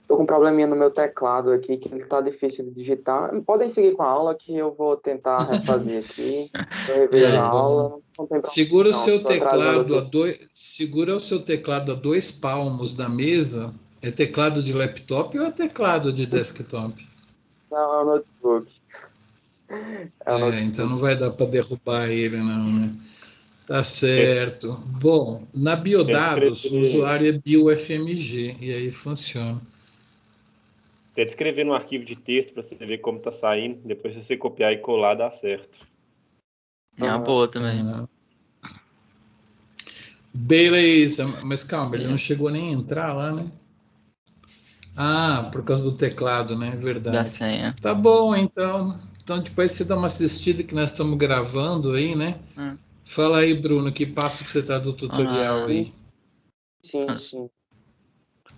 Tô com um probleminha no meu teclado aqui, que ele tá difícil de digitar. Podem seguir com a aula que eu vou tentar refazer aqui. Eu revejo a aula. Não tem Segura o problema, seu não. Tô atrasando teclado aqui. segura o seu teclado a 2 palmos da mesa. É teclado de laptop ou é teclado de desktop? Não, é o notebook. É o notebook. Então não vai dar para derrubar ele, não, né? Tá certo. Bom, na Biodados, o usuário é BioFMG, e aí funciona. Tenta escrever no arquivo de texto para você ver como tá saindo. Depois, se você copiar e colar, dá certo. É uma boa também. Beleza, mas calma, ele não chegou nem a entrar lá, né? Ah, por causa do teclado, né? Verdade. Da senha. Tá bom, então. Então depois você dá uma assistida que nós estamos gravando aí, né? Fala aí, Bruno, que passo que você tá do tutorial aí? Sim, sim.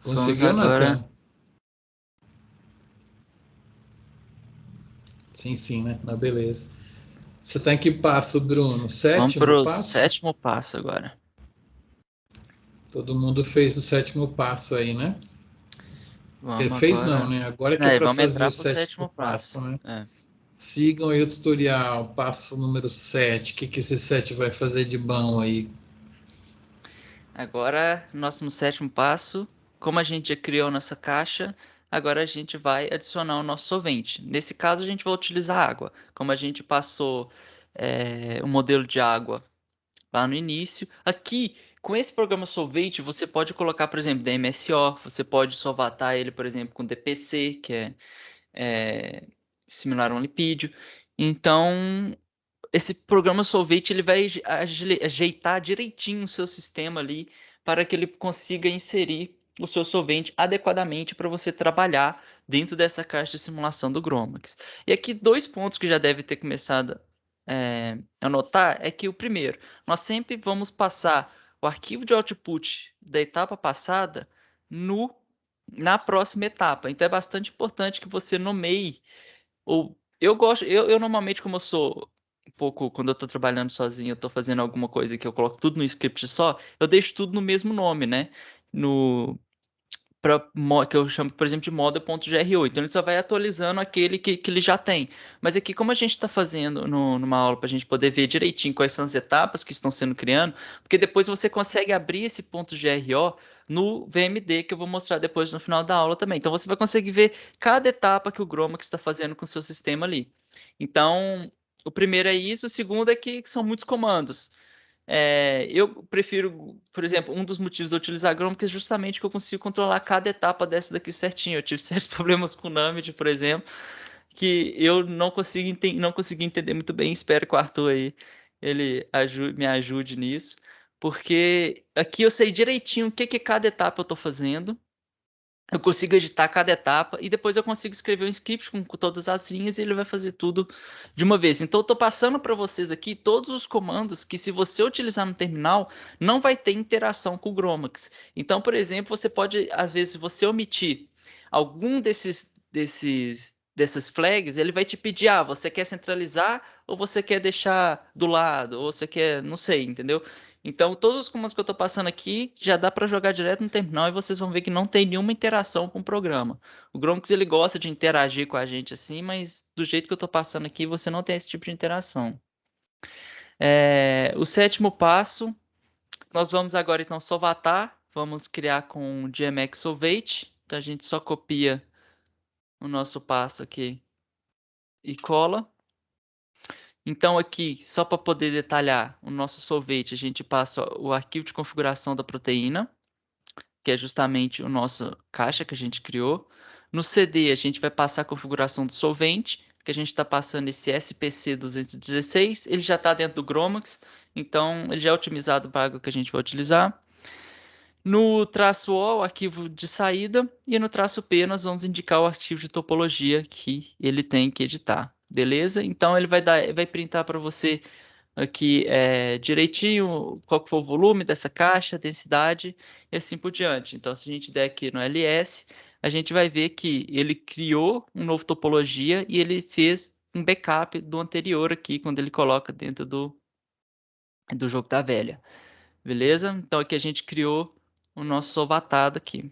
Conseguiu, Nathan? Sim, né? Não, beleza. Você tá em que passo, Bruno? Sétimo Vamos pro passo? sétimo passo agora. Todo mundo fez o sétimo passo aí, né? Vamos fez agora... não, né? Agora que é para vamos fazer entrar o pro sétimo passo, né? É. Sigam aí o tutorial, passo número 7. O que esse 7 vai fazer de bom aí? Agora, nosso sétimo passo, como a gente já criou nossa caixa, agora a gente vai adicionar o nosso solvente. Nesse caso, a gente vai utilizar água. Como a gente passou o modelo de água lá no início, aqui, com esse programa solvente, você pode colocar, por exemplo, DMSO, você pode solvatar ele, por exemplo, com DPC, que é similar a um lipídio. Então, esse programa solvente ele vai ajeitar direitinho o seu sistema ali para que ele consiga inserir o seu solvente adequadamente para você trabalhar dentro dessa caixa de simulação do Gromax. E aqui 2 pontos que já deve ter começado a notar é que o primeiro, nós sempre vamos passar o arquivo de output da etapa passada na próxima etapa. Então é bastante importante que você nomeie eu normalmente, como eu sou um pouco, quando eu tô trabalhando sozinho, eu tô fazendo alguma coisa que eu coloco tudo no script só, eu deixo tudo no mesmo nome, né? Que eu chamo, por exemplo, de model.gro. Então ele só vai atualizando aquele que ele já tem. Mas aqui, como a gente está fazendo numa aula para a gente poder ver direitinho quais são as etapas que estão sendo criando, porque depois você consegue abrir esse ponto .gro no VMD, que eu vou mostrar depois no final da aula também. Então você vai conseguir ver cada etapa que o Gromax está fazendo com o seu sistema ali. Então, o primeiro é isso, o segundo é que são muitos comandos. Eu prefiro, por exemplo, um dos motivos de eu utilizar Gromax é justamente que eu consigo controlar cada etapa dessa daqui certinho. Eu tive certos problemas com o Numid, por exemplo, que eu não consegui entender muito bem. Espero que o Arthur aí me ajude nisso, porque aqui eu sei direitinho o que cada etapa eu estou fazendo. Eu consigo editar cada etapa e depois eu consigo escrever um script com todas as linhas e ele vai fazer tudo de uma vez. Então eu estou passando para vocês aqui todos os comandos que, se você utilizar no terminal, não vai ter interação com o Gromax. Então, por exemplo, você pode, às vezes, se você omitir algum dessas flags, ele vai te pedir, você quer centralizar ou você quer deixar do lado, ou você quer, não sei, entendeu? Então, todos os comandos que eu estou passando aqui já dá para jogar direto no terminal e vocês vão ver que não tem nenhuma interação com o programa. O Gromax ele gosta de interagir com a gente assim, mas do jeito que eu estou passando aqui, você não tem esse tipo de interação. O sétimo passo, nós vamos agora então solvatar. Vamos criar com o GMX Solvate. Então, a gente só copia o nosso passo aqui e cola. Então aqui, só para poder detalhar o nosso solvente, a gente passa o arquivo de configuração da proteína, que é justamente o nosso caixa que a gente criou. No CD, a gente vai passar a configuração do solvente, que a gente está passando esse SPC 216, ele já está dentro do Gromax, então ele já é otimizado para a água que a gente vai utilizar. No traço O, o arquivo de saída, e no traço P nós vamos indicar o arquivo de topologia que ele tem que editar, beleza? Então ele vai printar para você aqui direitinho qual que foi o volume dessa caixa, densidade e assim por diante. Então se a gente der aqui no LS, a gente vai ver que ele criou um novo topologia e ele fez um backup do anterior aqui, quando ele coloca dentro do jogo da velha. Beleza? Então aqui a gente criou o nosso solvatado aqui.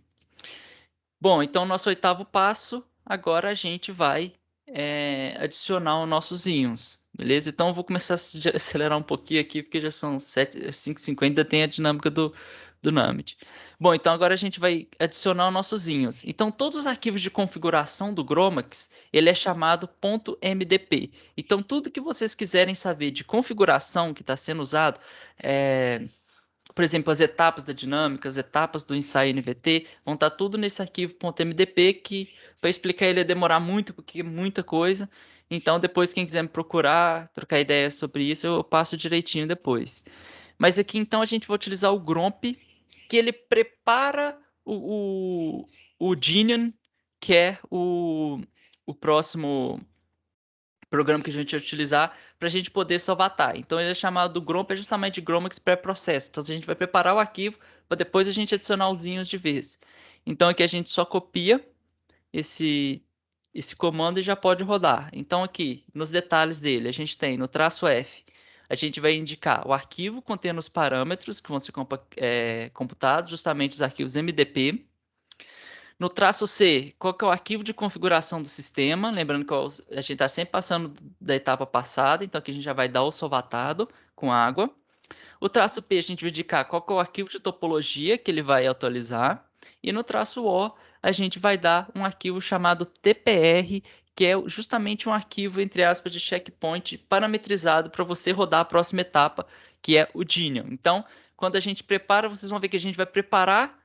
Bom, então nosso oitavo passo, agora a gente vai adicionar os nossos íons. Beleza? Então eu vou começar a acelerar um pouquinho aqui, porque já são 5h50, ainda tem a dinâmica do Numid. Bom, então agora a gente vai adicionar os nossos íons. Então todos os arquivos de configuração do Gromax, ele é chamado .mdp. Então tudo que vocês quiserem saber de configuração que está sendo usado, por exemplo, as etapas da dinâmica, as etapas do ensaio NVT, vão estar tudo nesse arquivo .mdp, que para explicar ele ia demorar muito, porque é muita coisa. Então depois quem quiser me procurar, trocar ideia sobre isso, eu passo direitinho depois. Mas aqui então a gente vai utilizar o Gromp, que ele prepara o Ginion, que é o próximo programa que a gente vai utilizar para a gente poder solvatar. Então ele é chamado do Gromp, é justamente Gromax Pré-Processo. Então a gente vai preparar o arquivo para depois a gente adicionar os íons de vez. Então aqui a gente só copia esse comando e já pode rodar. Então aqui, nos detalhes dele, a gente tem no traço F, a gente vai indicar o arquivo contendo os parâmetros que vão ser computados, justamente os arquivos MDP. No traço C, qual que é o arquivo de configuração do sistema? Lembrando que a gente está sempre passando da etapa passada, então aqui a gente já vai dar o solvatado com água. O traço P, a gente vai indicar qual que é o arquivo de topologia que ele vai atualizar. E no traço O, a gente vai dar um arquivo chamado TPR, que é justamente um arquivo, entre aspas, de checkpoint parametrizado para você rodar a próxima etapa, que é o Ginion. Então, quando a gente prepara, vocês vão ver que a gente vai preparar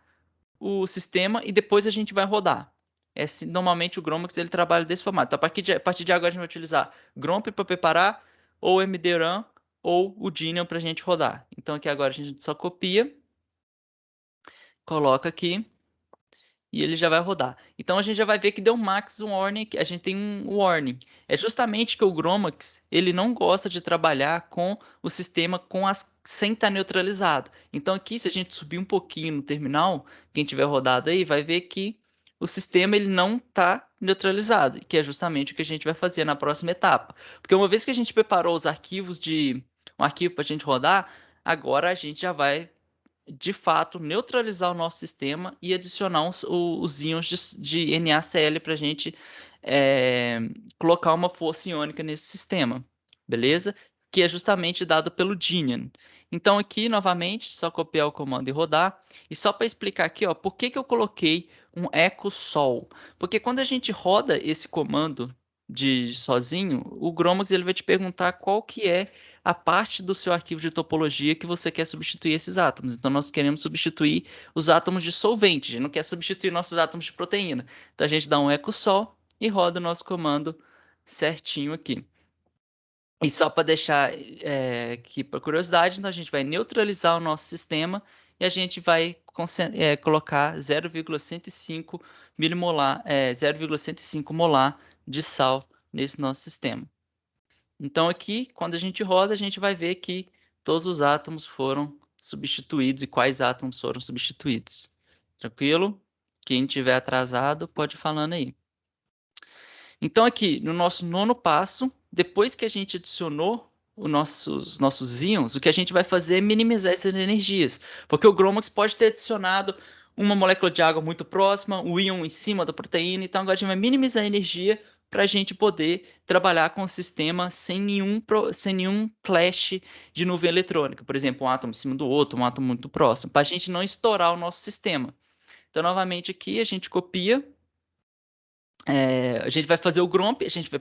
o sistema e depois a gente vai rodar. Normalmente o Gromax ele trabalha desse formato. Então, a partir de agora a gente vai utilizar Gromp para preparar, ou MDRAM, ou o Ginion para a gente rodar. Então aqui agora a gente só copia, coloca aqui, e ele já vai rodar. Então a gente já vai ver que deu max um warning, a gente tem um warning. É justamente que o Gromax, ele não gosta de trabalhar com o sistema sem estar neutralizado. Então aqui, se a gente subir um pouquinho no terminal, quem tiver rodado aí, vai ver que o sistema ele não está neutralizado, que é justamente o que a gente vai fazer na próxima etapa. Porque uma vez que a gente preparou os arquivos um arquivo para a gente rodar, agora a gente já vai de fato neutralizar o nosso sistema e adicionar os íons de NaCl para a gente colocar uma força iônica nesse sistema, beleza? Que é justamente dado pelo Ginion. Então aqui, novamente, só copiar o comando e rodar. E só para explicar aqui, ó, por que eu coloquei um eco sol? Porque quando a gente roda esse comando sozinho, o Gromax ele vai te perguntar qual que é a parte do seu arquivo de topologia que você quer substituir esses átomos. Então nós queremos substituir os átomos de solvente, a gente não quer substituir nossos átomos de proteína. Então a gente dá um eco sol e roda o nosso comando certinho aqui. E só para deixar aqui por curiosidade, então a gente vai neutralizar o nosso sistema e a gente vai colocar 0,105 milimolar, 0,105 molar de sal nesse nosso sistema. Então aqui, quando a gente roda, a gente vai ver que todos os átomos foram substituídos e quais átomos foram substituídos. Tranquilo? Quem tiver atrasado, pode ir falando aí. Então aqui, no nosso nono passo, depois que a gente adicionou os nossos íons, o que a gente vai fazer é minimizar essas energias. Porque o Gromax pode ter adicionado uma molécula de água muito próxima, o íon em cima da proteína, então agora a gente vai minimizar a energia para a gente poder trabalhar com o sistema sem nenhum clash de nuvem eletrônica. Por exemplo, um átomo em cima do outro, um átomo muito próximo, para a gente não estourar o nosso sistema. Então, novamente aqui, a gente copia, a gente vai fazer o Gromp, a gente vai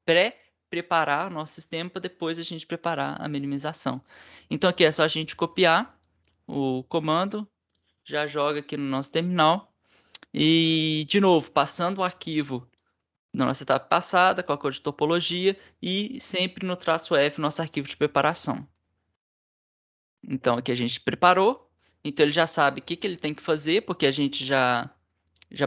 pré-preparar o nosso sistema para depois a gente preparar a minimização. Então aqui é só a gente copiar o comando, já joga aqui no nosso terminal, e de novo, passando o arquivo na nossa etapa passada, com a cor de topologia, e sempre no traço F, nosso arquivo de preparação. Então, aqui a gente preparou, então ele já sabe o que ele tem que fazer, porque a gente já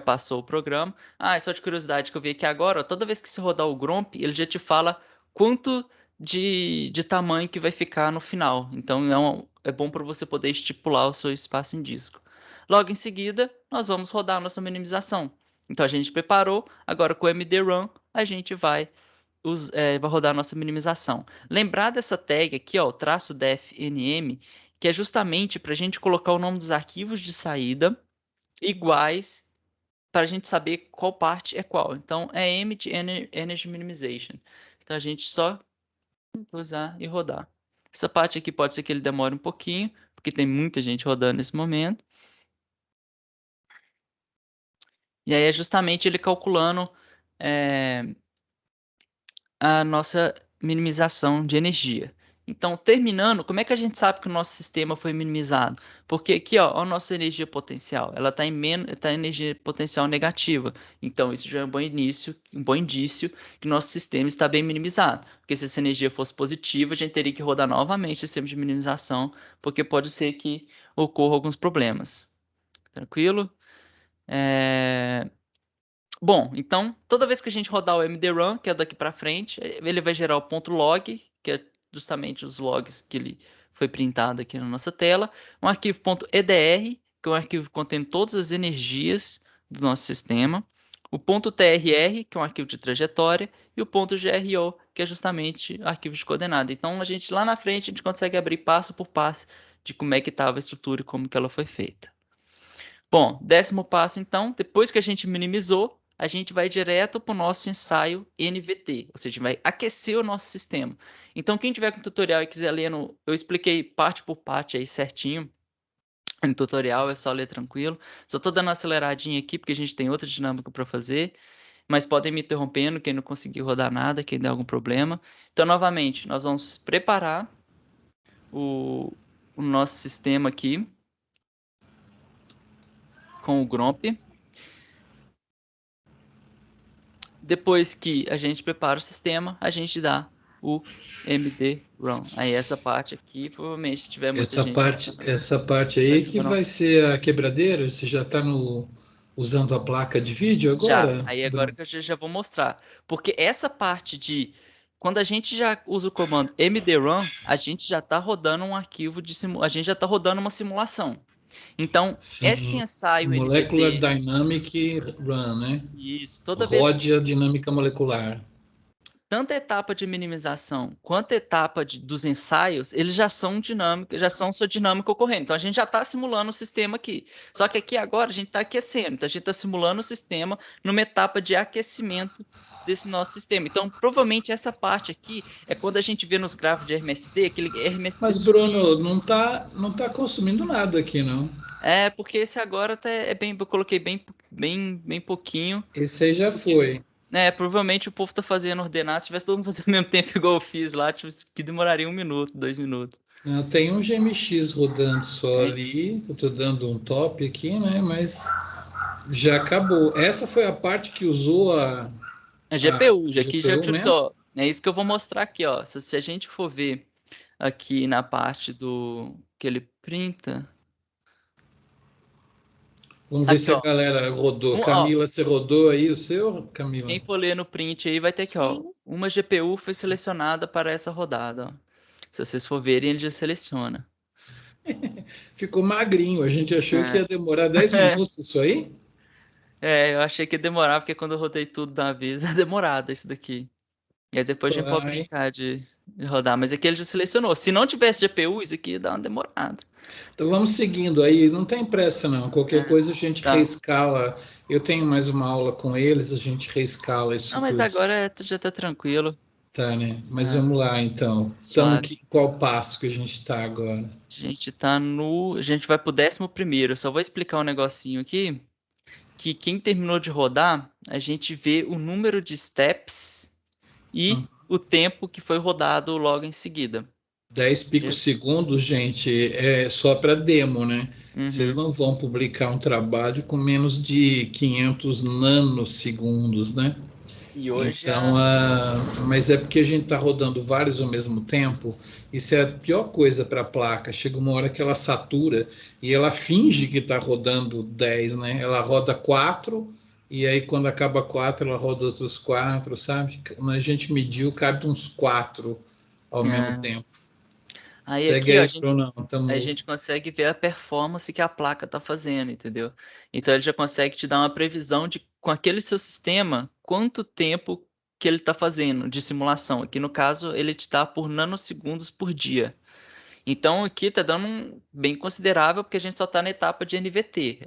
passou o programa. Ah, é só de curiosidade que eu vi aqui agora, ó, toda vez que você rodar o Gromp, ele já te fala quanto de tamanho que vai ficar no final. Então, é bom para você poder estipular o seu espaço em disco. Logo em seguida, nós vamos rodar a nossa minimização. Então, a gente preparou, agora com o MD-Run, a gente vai rodar a nossa minimização. Lembrar dessa tag aqui, ó, o traço def-nm, que é justamente para a gente colocar o nome dos arquivos de saída iguais para a gente saber qual parte é qual. Então, é M de Energy Minimization. Então, a gente só usar e rodar. Essa parte aqui pode ser que ele demore um pouquinho, porque tem muita gente rodando nesse momento. E aí é justamente ele calculando a nossa minimização de energia. Então, terminando, como é que a gente sabe que o nosso sistema foi minimizado? Porque aqui, ó, a nossa energia potencial, ela está em energia potencial negativa. Então, isso já é um bom indício que nosso sistema está bem minimizado. Porque se essa energia fosse positiva, a gente teria que rodar novamente o sistema de minimização, porque pode ser que ocorram alguns problemas. Tranquilo? Bom, então, toda vez que a gente rodar o MD-Run, que é daqui para frente, ele vai gerar o ponto .log, que é justamente os logs que ele foi printado aqui na nossa tela, um arquivo .edr, que é um arquivo que contém todas as energias do nosso sistema, o .trr, que é um arquivo de trajetória, e o .gro, que é justamente o arquivo de coordenada. Então, lá na frente, a gente consegue abrir passo por passo de como é que estava a estrutura e como que ela foi feita. Bom, 10º passo, então, depois que a gente minimizou, a gente vai direto para o nosso ensaio NVT, ou seja, vai aquecer o nosso sistema. Então, quem tiver com o tutorial e quiser ler, eu expliquei parte por parte aí certinho no tutorial, é só ler tranquilo. Só estou dando uma aceleradinha aqui, porque a gente tem outra dinâmica para fazer, mas podem me interrompendo, quem não conseguiu rodar nada, quem der algum problema. Então, novamente, nós vamos preparar o nosso sistema aqui com o Gromp. Depois que a gente prepara o sistema, a gente dá o MD-Run. Aí essa parte aqui, provavelmente, se tiver muita gente... Essa parte aí que vai ser a quebradeira? Você já está usando a placa de vídeo agora? Já, aí agora que eu já vou mostrar. Porque essa parte de... Quando a gente já usa o comando MD-Run, a gente já está rodando um arquivo de a gente já está rodando uma simulação. Então, Sim, esse ensaio Molecular NVT... Dynamic Run, né? Isso, Rode a dinâmica molecular. Tanto a etapa de minimização quanto a etapa dos ensaios, eles já são dinâmicos, já são sua dinâmica ocorrendo. Então, a gente já está simulando o sistema aqui. Só que aqui agora a gente está aquecendo. Então, a gente está simulando o sistema numa etapa de aquecimento desse nosso sistema. Então, provavelmente essa parte aqui é quando a gente vê nos gráficos de RMSD, aquele RMSD... Mas, Bruno, não tá consumindo nada aqui, não. É, porque esse agora eu coloquei bem pouquinho. Esse aí já foi. Provavelmente o povo tá fazendo ordenado, se tivesse todo mundo fazendo ao mesmo tempo igual eu fiz lá, que demoraria 1 minuto, 2 minutos. Não, tem um GMX rodando só ali, eu tô dando um top aqui, né, mas já acabou. Essa foi a parte que usou a GPU, aqui já mesmo? só. É isso que eu vou mostrar aqui, ó. Se a gente for ver aqui na parte do que ele printa... Vamos ver se a galera rodou. Camila, você rodou aí o seu, Camila? Quem for ler no print aí vai ter que, ó, uma GPU foi selecionada para essa rodada, ó. Se vocês for verem, ele já seleciona. Ficou magrinho, a gente achou que ia demorar 10 minutos isso aí? Eu achei que ia demorar, porque quando eu rodei tudo de uma vez, é demorado isso daqui. E aí depois a gente pode brincar de rodar, mas aqui ele já selecionou. Se não tivesse GPU, isso aqui ia dar uma demorada. Então vamos seguindo aí, não tem pressa não, qualquer coisa a gente reescala. Eu tenho mais uma aula com eles, a gente reescala isso. Não, mas agora já tá tranquilo. Tá, né? Mas vamos lá então. Qual passo que a gente está agora? A gente vai pro 11º. Eu só vou explicar um negocinho aqui, que quem terminou de rodar, a gente vê o número de steps e o tempo que foi rodado logo em seguida. 10 picosegundos, gente, é só para demo, né? Vocês não vão publicar um trabalho com menos de 500 nanosegundos, né? E hoje Então, mas é porque a gente está rodando vários ao mesmo tempo. Isso é a pior coisa para a placa. Chega uma hora que ela satura e ela finge que está rodando 10, né? Ela roda 4 e aí quando acaba 4 ela roda outros 4, sabe? Quando a gente mediu, cabe uns 4 ao mesmo tempo. Aí Segue aqui, ó, aí, Bruno. a gente consegue ver a performance que a placa está fazendo, entendeu? Então ele já consegue te dar uma previsão de, com aquele seu sistema, quanto tempo que ele está fazendo de simulação. Aqui no caso, ele te dá por nanosegundos por dia. Então aqui está dando bem considerável, porque a gente só está na etapa de NVT.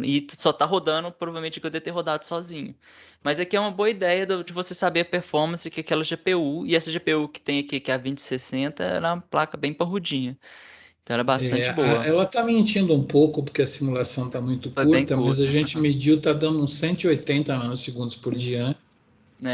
E só está rodando, provavelmente que eu devo ter rodado sozinho. Mas aqui é uma boa ideia de você saber a performance que aquela GPU, e essa GPU que tem aqui, que é a 2060, ela é uma placa bem parrudinha. Então ela é bastante boa. Ela está mentindo um pouco, porque a simulação está muito curta, mas a gente mediu, está dando uns 180 nanosegundos por dia.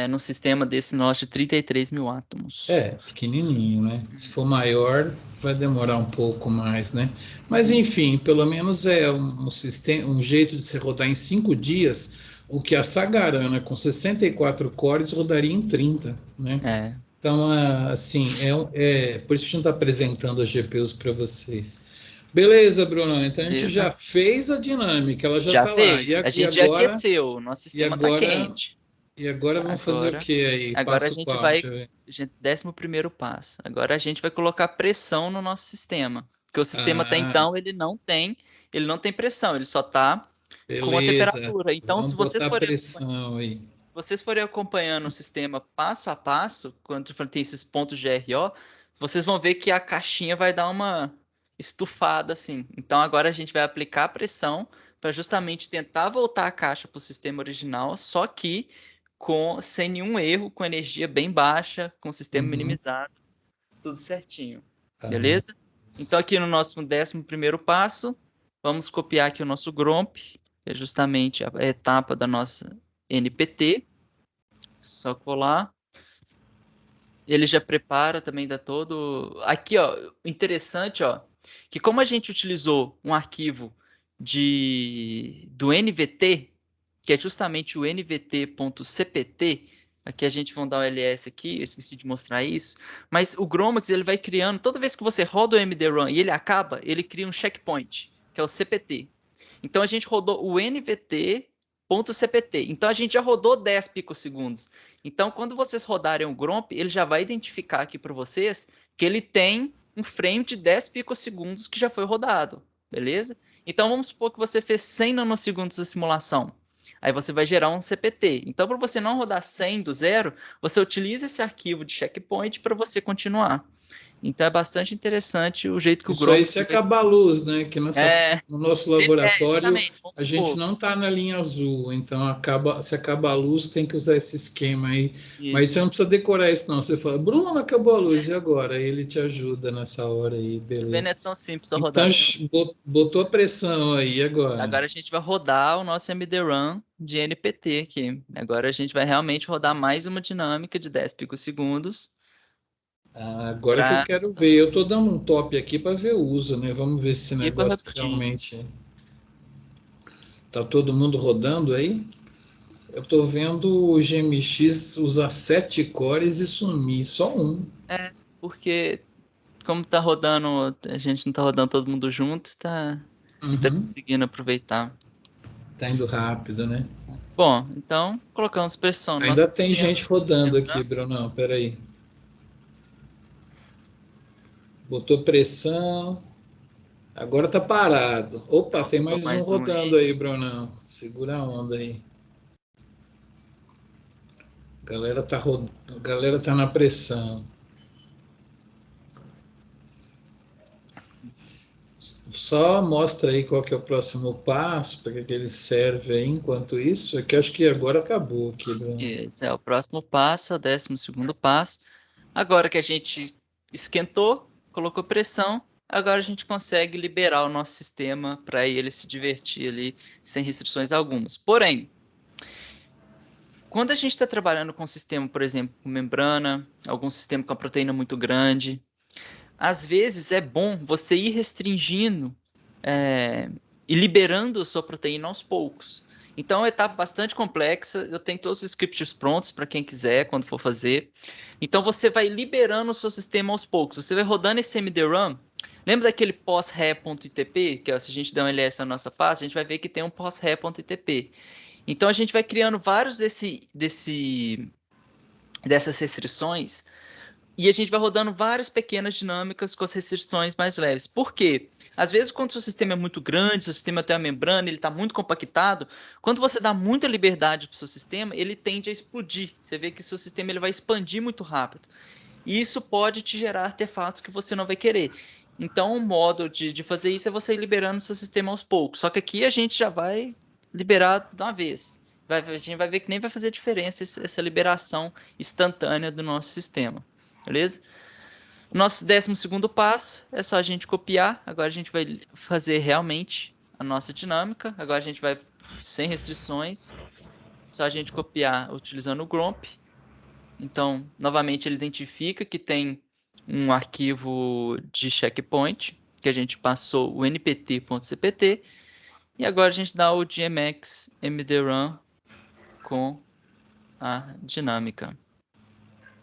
Num sistema desse nosso de 33 mil átomos. Pequenininho, né? Se for maior, vai demorar um pouco mais, né? Mas, enfim, pelo menos é um jeito de se rodar em 5 dias, o que a Sagarana, com 64 cores, rodaria em 30, né? Então, assim, por isso que a gente está apresentando as GPUs para vocês. Beleza, Bruno. Então a gente já fez a dinâmica, ela já está lá. A gente já aqueceu, nosso sistema está quente. E agora vamos fazer o que aí? Agora a gente vai... 11º passo. Agora a gente vai colocar pressão no nosso sistema. Porque o sistema até então, ele não tem pressão, ele só está com a temperatura. Então, se vocês forem acompanhando o sistema passo a passo, quando tem esses pontos de RO, vocês vão ver que a caixinha vai dar uma estufada assim. Então agora a gente vai aplicar a pressão para justamente tentar voltar a caixa para o sistema original, só que sem nenhum erro, com energia bem baixa, com o sistema minimizado, tudo certinho. Beleza? Então aqui no nosso 11º passo, vamos copiar aqui o nosso GROMP, que é justamente a etapa da nossa NPT. Só colar. Ele já prepara também, dá todo... Aqui, ó, interessante, ó, que como a gente utilizou um arquivo do NVT, que é justamente o nvt.cpt, aqui a gente vai dar um ls aqui, eu esqueci de mostrar isso, mas o Gromax, ele vai criando, toda vez que você roda o MD-Run e ele acaba, ele cria um checkpoint, que é o CPT. Então a gente rodou o NVT.cpt, então a gente já rodou 10 picosegundos. Então quando vocês rodarem o Gromp, ele já vai identificar aqui para vocês que ele tem um frame de 10 picosegundos que já foi rodado, beleza? Então vamos supor que você fez 100 nanosegundos de simulação. Aí você vai gerar um CPT. Então, para você não rodar 100 do zero, você utiliza esse arquivo de checkpoint para você continuar. Então, é bastante interessante o jeito que o Gromp... Isso aí se acaba a luz, né? Que no nosso laboratório, a gente não está na linha azul. Então, se acaba a luz, tem que usar esse esquema aí. Isso. Mas você não precisa decorar isso, não. Você fala, Bruno, acabou a luz, e agora? Aí ele te ajuda nessa hora aí, beleza. Não é tão simples só rodar. Então, botou a pressão aí, agora? Agora a gente vai rodar o nosso MD-Run de NPT aqui. Agora a gente vai realmente rodar mais uma dinâmica de 10 picosegundos. Agora que eu quero ver, eu estou dando um top aqui para ver o uso, né? Vamos ver se esse negócio realmente... Tá todo mundo rodando aí? Eu estou vendo o GMX usar 7 cores e sumir, só um. Porque como tá rodando, a gente não tá rodando todo mundo junto, tá conseguindo aproveitar. Tá indo rápido, né? Bom, então colocamos pressão. Ainda tem gente rodando aqui, Brunão, peraí. Botou pressão. Agora tá parado. Opa, tem mais um rodando aí, Brunão. Segura a onda aí. A galera tá na pressão. Só mostra aí qual que é o próximo passo, para que ele serve aí enquanto isso. É que acho que agora acabou aqui, Bruno. Esse é o próximo passo, o 12º passo. Agora que a gente esquentou, colocou pressão, agora a gente consegue liberar o nosso sistema para ele se divertir ali sem restrições algumas. Porém, quando a gente está trabalhando com um sistema, por exemplo, com membrana, algum sistema com a proteína muito grande, às vezes é bom você ir restringindo e liberando a sua proteína aos poucos. Então é uma etapa bastante complexa, eu tenho todos os scripts prontos para quem quiser, quando for fazer. Então você vai liberando o seu sistema aos poucos, você vai rodando esse MD-RUM. Lembra daquele pós-re.itp, que se a gente der um ls na nossa pasta, a gente vai ver que tem um pós-re.itp. Então a gente vai criando vários dessas restrições e a gente vai rodando várias pequenas dinâmicas com as restrições mais leves. Por quê? Às vezes, quando o seu sistema é muito grande, seu sistema tem uma membrana, ele está muito compactado, quando você dá muita liberdade para o seu sistema, ele tende a explodir. Você vê que o seu sistema ele vai expandir muito rápido. E isso pode te gerar artefatos que você não vai querer. Então, o modo de fazer isso é você ir liberando o seu sistema aos poucos. Só que aqui a gente já vai liberar de uma vez. A gente vai ver que nem vai fazer diferença essa liberação instantânea do nosso sistema. Beleza? O nosso 12º passo é só a gente copiar. Agora a gente vai fazer realmente a nossa dinâmica. Agora a gente vai sem restrições. Só a gente copiar utilizando o Gromp. Então, novamente, ele identifica que tem um arquivo de checkpoint, que a gente passou o npt.cpt. E agora a gente dá o gmx mdrun com a dinâmica.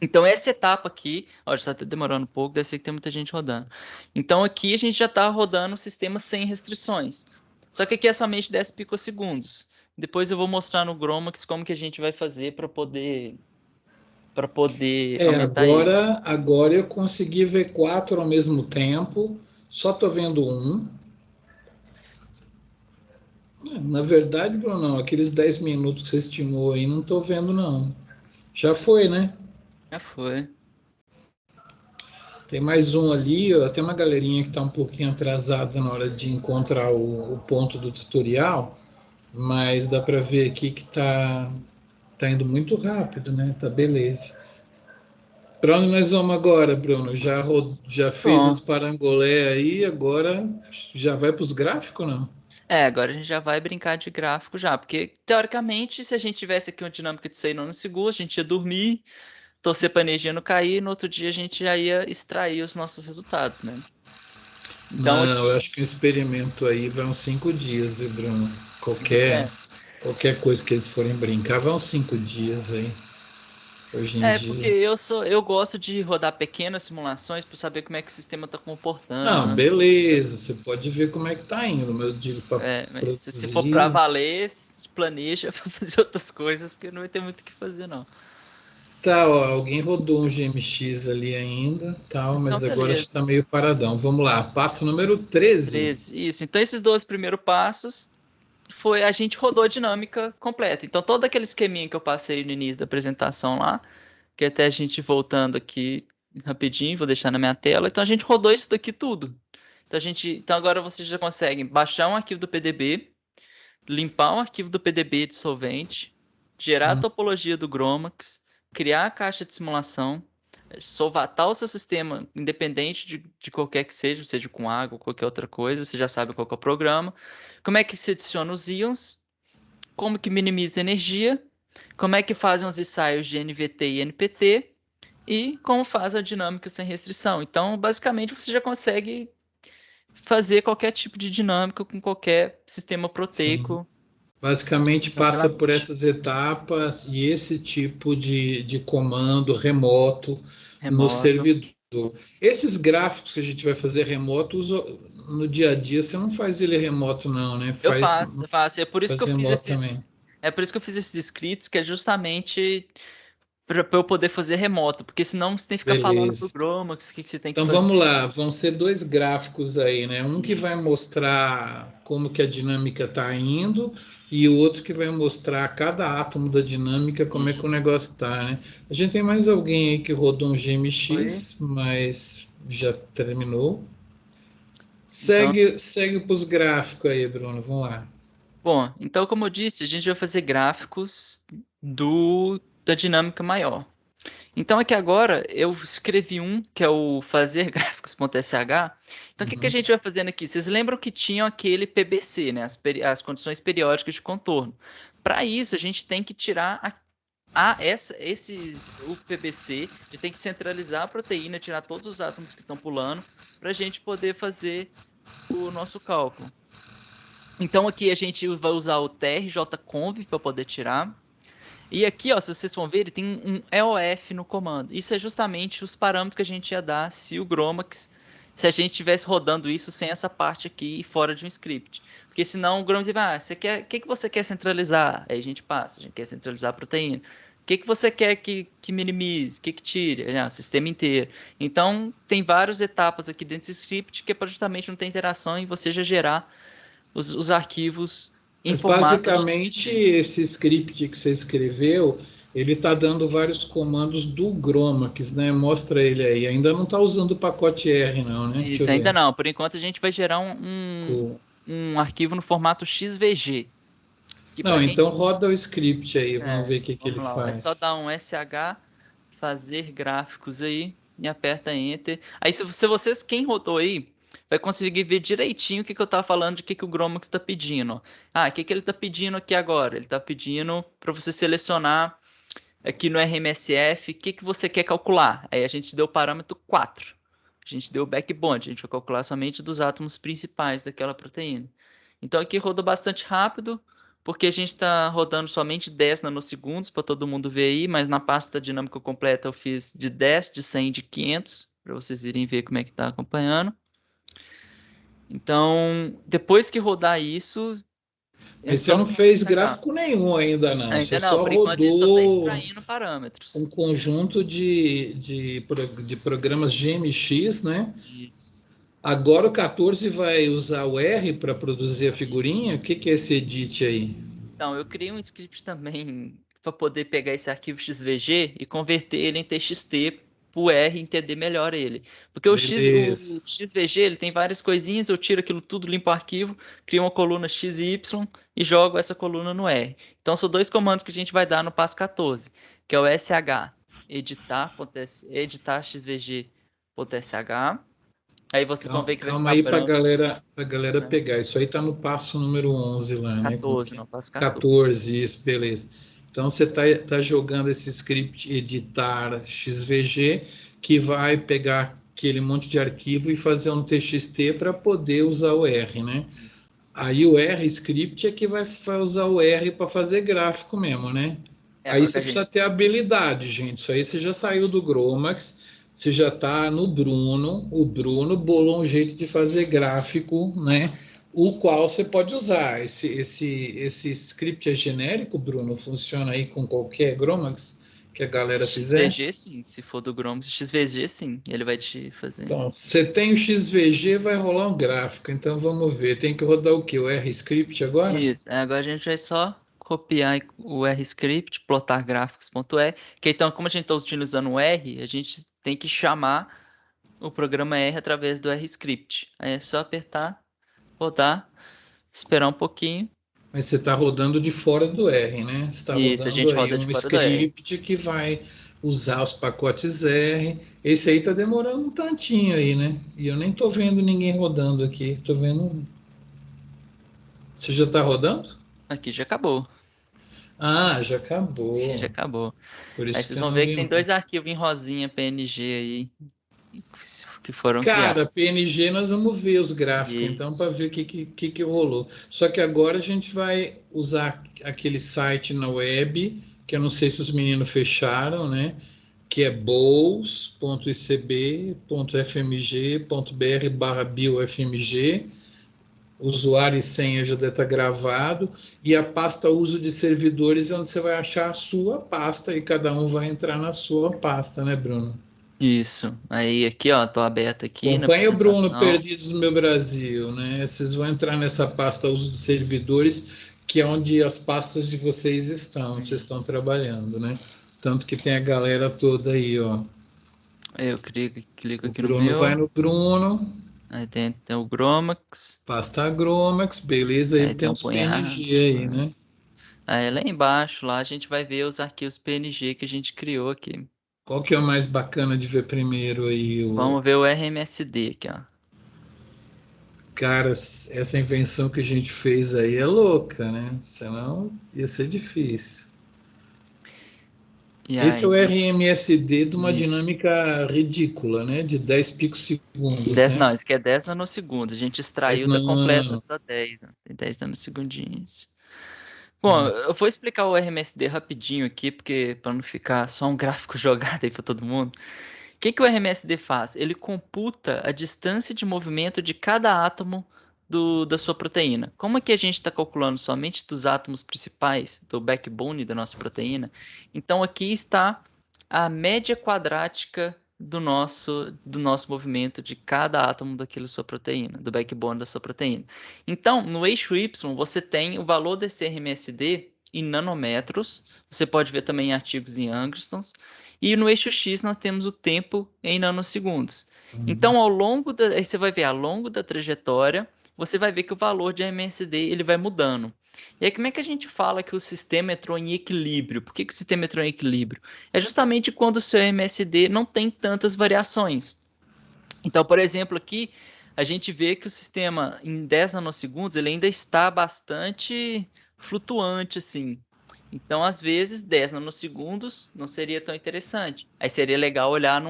Então, essa etapa aqui, ó, já está demorando um pouco, deve ser que tem muita gente rodando. Então, aqui a gente já está rodando o sistema sem restrições. Só que aqui é somente 10 picosegundos. Depois eu vou mostrar no Gromax como que a gente vai fazer para poder aumentar ele. Agora eu consegui ver 4 ao mesmo tempo, só estou vendo um. Na verdade, Bruno, aqueles 10 minutos que você estimou aí, não estou vendo, não. Já foi, né? Já foi. Tem mais um ali, ó, tem uma galerinha que está um pouquinho atrasada na hora de encontrar o ponto do tutorial, mas dá para ver aqui que tá indo muito rápido, né? Tá beleza. Para onde nós vamos agora, Bruno? Já fez os parangolé aí, agora já vai para os gráficos, não? Agora a gente já vai brincar de gráfico já, porque teoricamente, se a gente tivesse aqui uma dinâmica de 6 nanosegundos, a gente ia dormir, torcer para a energia não cair, no outro dia a gente já ia extrair os nossos resultados, né? Então, não, eu acho que o experimento aí vai uns 5 dias, viu, Bruno? Qualquer coisa que eles forem brincar, vai uns 5 dias aí. Hoje em dia. Porque eu gosto de rodar pequenas simulações para saber como é que o sistema está comportando. Não, né? Beleza, você pode ver como é que tá indo, meu digo, mas se for para valer, planeja para fazer outras coisas, porque não vai ter muito o que fazer, não. Tá, ó, alguém rodou um GMX ali ainda, tal, mas agora está meio paradão. Vamos lá, passo número 13. Isso, então esses 12 primeiros passos a gente rodou a dinâmica completa. Então todo aquele esqueminha que eu passei no início da apresentação lá, que até a gente voltando aqui rapidinho, vou deixar na minha tela. Então a gente rodou isso daqui tudo. Então agora vocês já conseguem baixar um arquivo do PDB, limpar um arquivo do PDB de solvente, gerar a topologia do Gromax, criar a caixa de simulação, solvatar o seu sistema, independente de qualquer que seja com água ou qualquer outra coisa, você já sabe qual que é o programa, como é que se adiciona os íons, como que minimiza a energia, como é que fazem os ensaios de NVT e NPT, e como faz a dinâmica sem restrição. Então, basicamente, você já consegue fazer qualquer tipo de dinâmica com qualquer sistema proteico. Sim. Basicamente passa por essas etapas e esse tipo de comando remoto no servidor. Esses gráficos que a gente vai fazer remotos no dia a dia, você não faz ele remoto não, né? Eu faço. É por isso que eu fiz esses scripts, que é justamente para eu poder fazer remoto, porque senão você tem que ficar falando pro Gromax o que você tem que fazer. Então vamos lá, vão ser 2 gráficos aí, né? Um que vai mostrar como que a dinâmica está indo e o outro que vai mostrar cada átomo da dinâmica, como é que o negócio está, né? A gente tem mais alguém aí que rodou um GMX, mas já terminou. Segue para os gráficos aí, Bruno, vamos lá. Bom, então como eu disse, a gente vai fazer gráficos da dinâmica maior. Então aqui agora eu escrevi que é o fazer gráficos.sh. Então o que a gente vai fazendo aqui? Vocês lembram que tinham aquele PBC, né? As condições periódicas de contorno. Para isso a gente tem que tirar o PBC, a gente tem que centralizar a proteína, tirar todos os átomos que estão pulando, para a gente poder fazer o nosso cálculo. Então aqui a gente vai usar o trjconv para poder tirar. E aqui, ó, se vocês vão ver, ele tem um EOF no comando. Isso é justamente os parâmetros que a gente ia dar se o Gromax, se a gente estivesse rodando isso sem essa parte aqui fora de um script. Porque senão o Gromax vai, o que você quer centralizar? Aí a gente passa, a gente quer centralizar a proteína. O que você quer que minimize? O que tire? O sistema inteiro. Então, tem várias etapas aqui dentro desse script que é para justamente não ter interação e você já gerar os arquivos em Mas formato basicamente esse script que você escreveu, ele está dando vários comandos do Gromax, né? Mostra ele aí. Ainda não está usando o pacote R, não, né? Deixa Isso, eu ainda ver. não. Por enquanto a gente vai gerar Cool. um arquivo no formato XVG. Que Não, pra quem... então roda o script aí, vamos ver o que ele lá, é só faz. dar um SH, fazer gráficos aí e aperta Enter. Aí se vocês, quem rodou aí, vai conseguir ver direitinho o que eu tava falando, de que o Gromax está pedindo. Ah, o que ele está pedindo aqui agora? Ele está pedindo para você selecionar aqui no RMSF o que você quer calcular. Aí a gente deu o parâmetro 4. A gente deu o backbone, a gente vai calcular somente dos átomos principais daquela proteína. Então aqui rodou bastante rápido, porque a gente está rodando somente 10 nanosegundos para todo mundo ver aí, mas na pasta dinâmica completa eu fiz de 10, de 100 e de 500, para vocês irem ver como é que está acompanhando. Então, depois que rodar isso... Mas você não fez gráfico nenhum ainda, não. Ainda Você não, só por enquanto a gente só está rodou extraindo parâmetros. um conjunto de programas GMX, né? Isso. Agora o 14 vai usar o R para produzir a figurinha? O que é esse edit aí? Então, eu criei um script também para poder pegar esse arquivo XVG e converter ele em TXT para o R entender melhor ele. Porque o XVG ele tem várias coisinhas, eu tiro aquilo tudo, limpo o arquivo, crio uma coluna X e Y e jogo essa coluna no R. Então, são dois comandos que a gente vai dar no passo 14, que é o SH, editar XVG.sh. Aí vocês vão ver que vai Calma ficar aí branco. pra galera pegar. Isso aí tá no passo número 11 lá, 14, né? não, passo 14. 14, isso, beleza. Então você tá jogando esse script editar XVG, que vai pegar aquele monte de arquivo e fazer um TXT para poder usar o R, né? Isso. Aí o R script é que vai usar o R para fazer gráfico mesmo, né? Aí você precisa ter habilidade, gente. Isso aí você já saiu do Gromax, você já está no Bruno. O Bruno bolou um jeito de fazer gráfico, né? O qual você pode usar. Esse script é genérico, Bruno? Funciona aí com qualquer Gromax que a galera fizer? XVG, sim. Se for do Gromax, XVG, sim. Ele vai te fazer. Então, você tem o XVG, vai rolar um gráfico. Então, vamos ver. Tem que rodar o quê? O R-Script agora? Isso. Agora a gente vai só copiar o R-Script, plotar gráficos.r, que então, como a gente está utilizando o R, a gente tem que chamar o programa R através do R-Script. Aí é só apertar, rodar, esperar um pouquinho. Mas você está rodando de fora do R, né? Você está rodando a gente aí roda de um fora do R. script que vai usar os pacotes R. Esse aí está demorando um tantinho aí, né? E eu nem estou vendo ninguém rodando aqui. Estou vendo... Você já está rodando? Aqui já acabou. Ah, já acabou. Já acabou. Por isso aí vocês vão ver que tem dois arquivos em rosinha PNG aí que foram criados. Cara, PNG nós vamos ver os gráficos, então, para ver o que rolou. Só que agora a gente vai usar aquele site na web, que eu não sei se os meninos fecharam, né? Que é bols.icb.fmg.br/biofmg. Usuário e senha já deve estar gravado. E a pasta uso de servidores é onde você vai achar a sua pasta e cada um vai entrar na sua pasta, né, Bruno? Isso. Aí aqui, ó, tô aberto aqui. Acompanha o Bruno Perdidos no Meu Brasil, né? Vocês vão entrar nessa pasta uso de servidores, que é onde as pastas de vocês estão, vocês estão trabalhando, né? Tanto que tem a galera toda aí, ó. Eu clico aqui no Bruno meu. vai no Bruno. Aí tem o Gromax. Pasta Gromax, beleza. Aí tem os PNG aí, né? Aí lá embaixo, lá a gente vai ver os arquivos PNG que a gente criou aqui. Qual que é o mais bacana de ver primeiro aí? Vamos ver o RMSD aqui, ó. Cara, essa invenção que a gente fez aí é louca, né? Senão ia ser difícil. E Esse é o aí, RMSD de uma isso. dinâmica ridícula, né? De 10 picosegundos, 10, né? não, isso aqui é 10 nanosegundos. A gente 10 extraiu da completa nano. só 10, né? Tem 10 nanosegundinhos. Bom, eu vou explicar o RMSD rapidinho aqui, porque para não ficar só um gráfico jogado aí para todo mundo. O que o RMSD faz? Ele computa a distância de movimento de cada átomo da sua proteína. Como é que a gente está calculando somente dos átomos principais, do backbone da nossa proteína? Então aqui está a média quadrática do nosso movimento de cada átomo daquela sua proteína, do backbone da sua proteína. Então, no eixo Y, você tem o valor desse RMSD em nanômetros, você pode ver também em artigos em angstroms, e no eixo X nós temos o tempo em nanosegundos. Então, aí você vai ver, ao longo da trajetória, você vai ver que o valor de RMSD ele vai mudando. E aí, como é que a gente fala que o sistema entrou em equilíbrio? Por que o sistema entrou em equilíbrio? É justamente quando o seu RMSD não tem tantas variações. Então, por exemplo, aqui a gente vê que o sistema em 10 nanosegundos ele ainda está bastante flutuante, assim. Então, às vezes, 10 nanosegundos não seria tão interessante. Aí seria legal olhar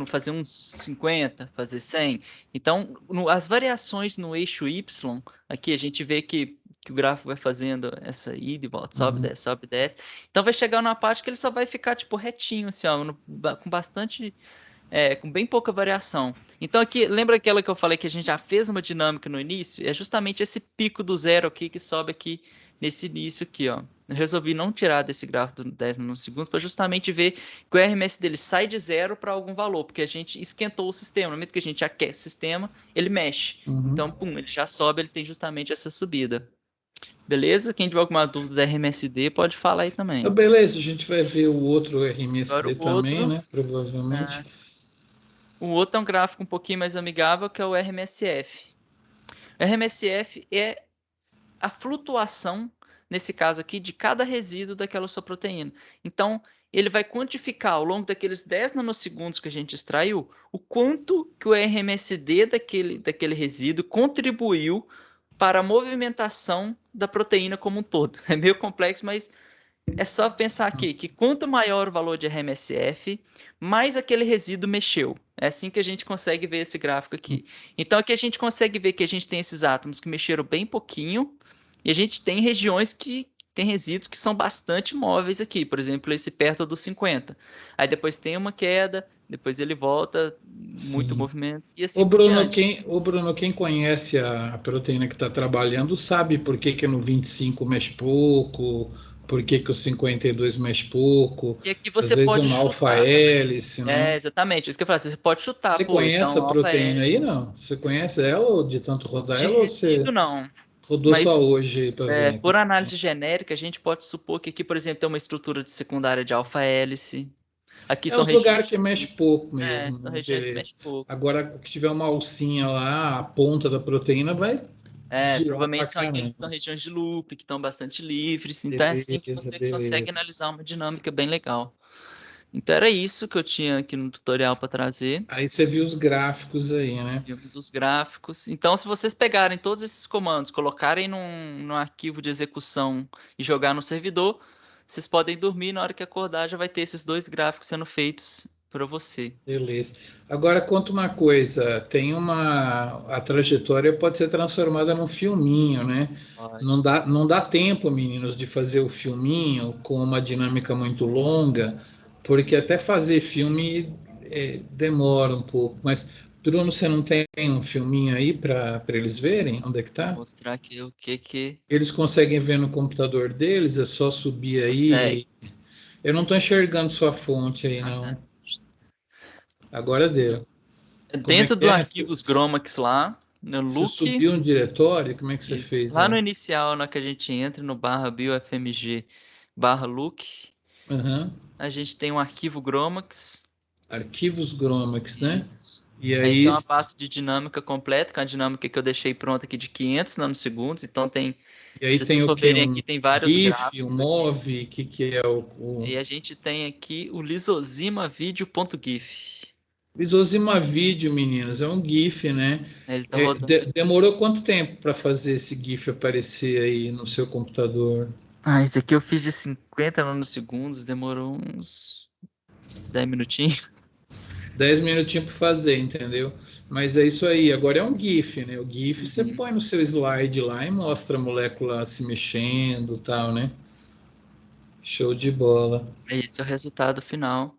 fazer uns 50, fazer 100. Então, as variações no eixo Y, aqui a gente vê que o gráfico vai fazendo essa ida e volta, sobe, desce, sobe, desce. Então, vai chegar numa parte que ele só vai ficar, tipo, retinho, assim, ó, com bastante... com bem pouca variação. Então aqui, lembra aquela que eu falei que a gente já fez uma dinâmica no início? É justamente esse pico do zero aqui que sobe aqui nesse início aqui, ó. Eu resolvi não tirar desse gráfico do 10 nanosegundos para justamente ver que o RMS dele sai de zero para algum valor, porque a gente esquentou o sistema. No momento que a gente aquece o sistema, ele mexe. Então, pum, ele já sobe, ele tem justamente essa subida. Beleza? Quem tiver alguma dúvida da RMSD, pode falar aí também. Beleza, a gente vai ver o outro RMSD Agora, também, outro, né? Provavelmente. O outro é um gráfico um pouquinho mais amigável, que é o RMSF. O RMSF é a flutuação, nesse caso aqui, de cada resíduo daquela sua proteína. Então, ele vai quantificar ao longo daqueles 10 nanosegundos que a gente extraiu, o quanto que o RMSD daquele resíduo contribuiu para a movimentação da proteína como um todo. É meio complexo, mas é só pensar aqui que quanto maior o valor de RMSF, mais aquele resíduo mexeu. É assim que a gente consegue ver esse gráfico aqui. Então aqui a gente consegue ver que a gente tem esses átomos que mexeram bem pouquinho e a gente tem regiões que tem resíduos que são bastante móveis aqui. Por exemplo, esse perto dos 50. Aí depois tem uma queda, depois ele volta, muito movimento e assim por diante. Bruno, quem conhece a proteína que está trabalhando sabe por que no 25 mexe pouco, por que o 52 mexe pouco. E aqui você às vezes pode uma chutar alfa-hélice, né? exatamente, isso que eu falei, você pode chutar. Você conhece então, a proteína aí, não? Você conhece ela ou de tanto rodar de ela? Ou você resíduo, não. rodou Mas, só hoje para ver? por análise genérica, a gente pode supor que aqui, por exemplo, tem uma estrutura de secundária de alfa-hélice. Aqui são os lugares regiões que mexe pouco mesmo. são regiões que mexem pouco. Agora, que tiver uma alcinha lá, a ponta da proteína vai provavelmente são aqueles que estão regiões de loop, que estão bastante livres. Então é assim que você consegue analisar uma dinâmica bem legal. Então era isso que eu tinha aqui no tutorial para trazer. Aí você viu os gráficos aí, né? Vimos os gráficos. Então, se vocês pegarem todos esses comandos, colocarem num arquivo de execução e jogar no servidor, vocês podem dormir, na hora que acordar já vai ter esses dois gráficos sendo feitos para você. Beleza. Agora, conta uma coisa, a trajetória pode ser transformada num filminho, né? Não dá tempo, meninos, de fazer o filminho com uma dinâmica muito longa, porque até fazer filme demora um pouco. Mas, Bruno, você não tem um filminho aí para eles verem onde é que tá? Vou mostrar aqui o que... Eles conseguem ver no computador deles, é só subir aí. Eu não estou enxergando sua fonte aí, não. Agora deu. Dentro do arquivos Gromax lá, no Look. Você subiu um diretório? Como é que você fez? Lá no inicial, na que a gente entra no /biofmg/look, a gente tem um arquivo Gromax. Arquivos Gromax, né? E aí tem uma pasta de dinâmica completa, com a dinâmica que eu deixei pronta aqui de 500 nanosegundos. Então tem... E aí se tem vocês verem aqui, tem vários GIF, gráficos. o MOV, o que é o... E a gente tem aqui o lisozimavideo.gif. Lisozimavideo, meninas, é um GIF, né? Ele tá rodando. Demorou quanto tempo para fazer esse GIF aparecer aí no seu computador? Ah, esse aqui eu fiz de 50 nanosegundos, demorou uns 10 minutinhos. 10 minutinhos para fazer, entendeu? Mas é isso aí. Agora é um GIF, né? O GIF você põe no seu slide lá e mostra a molécula se mexendo e tal, né? Show de bola. Esse é o resultado final.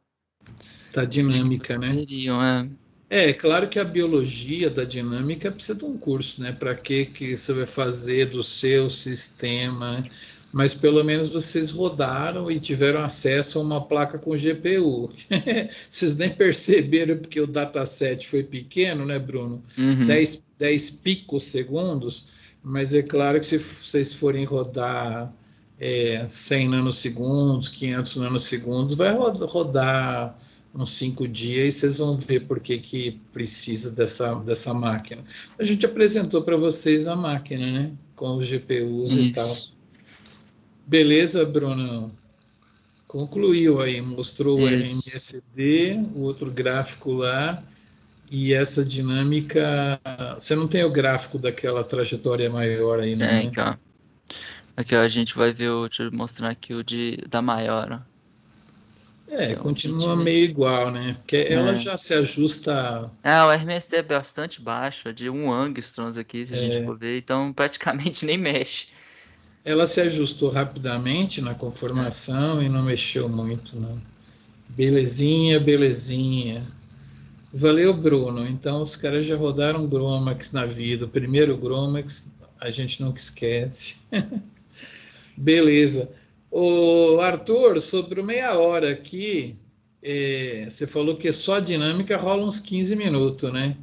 Tá dinâmica, né? Seriam, é. É claro que a biologia da dinâmica precisa de um curso, né? Para que você vai fazer do seu sistema, né? Mas pelo menos vocês rodaram e tiveram acesso a uma placa com GPU. Vocês nem perceberam porque o dataset foi pequeno, né, Bruno? 10 picosegundos, mas é claro que se vocês forem rodar 100 nanosegundos, 500 nanosegundos, vai rodar uns 5 dias e vocês vão ver por que precisa dessa máquina. A gente apresentou para vocês a máquina, né? Com os GPUs e tal. Beleza, Bruno? Concluiu aí, mostrou o RMSD, o outro gráfico lá, e essa dinâmica. Você não tem o gráfico daquela trajetória maior aí, não, né? Aqui, ó, a gente vai ver deixa eu mostrar aqui o da maior, ó. Então, continua meio igual, né? Porque ela já se ajusta. O RMSD é bastante baixo, é de 1 angstroms aqui, se a gente for ver, então praticamente nem mexe. Ela se ajustou rapidamente na conformação e não mexeu muito, não. Belezinha, belezinha. Valeu, Bruno. Então, os caras já rodaram Gromax na vida. O primeiro Gromax, a gente nunca esquece. Beleza. Ô, Arthur, sobre meia hora aqui, você falou que só a dinâmica rola uns 15 minutos, né?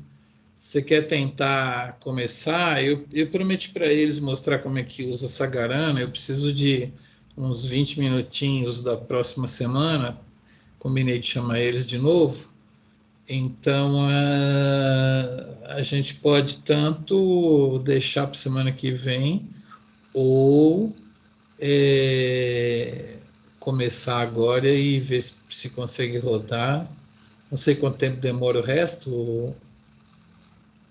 Você quer tentar começar? Eu prometi para eles mostrar como é que usa Sagarana. Eu preciso de uns 20 minutinhos da próxima semana. Combinei de chamar eles de novo. Então, a gente pode tanto deixar para semana que vem ou começar agora e ver se consegue rodar. Não sei quanto tempo demora o resto,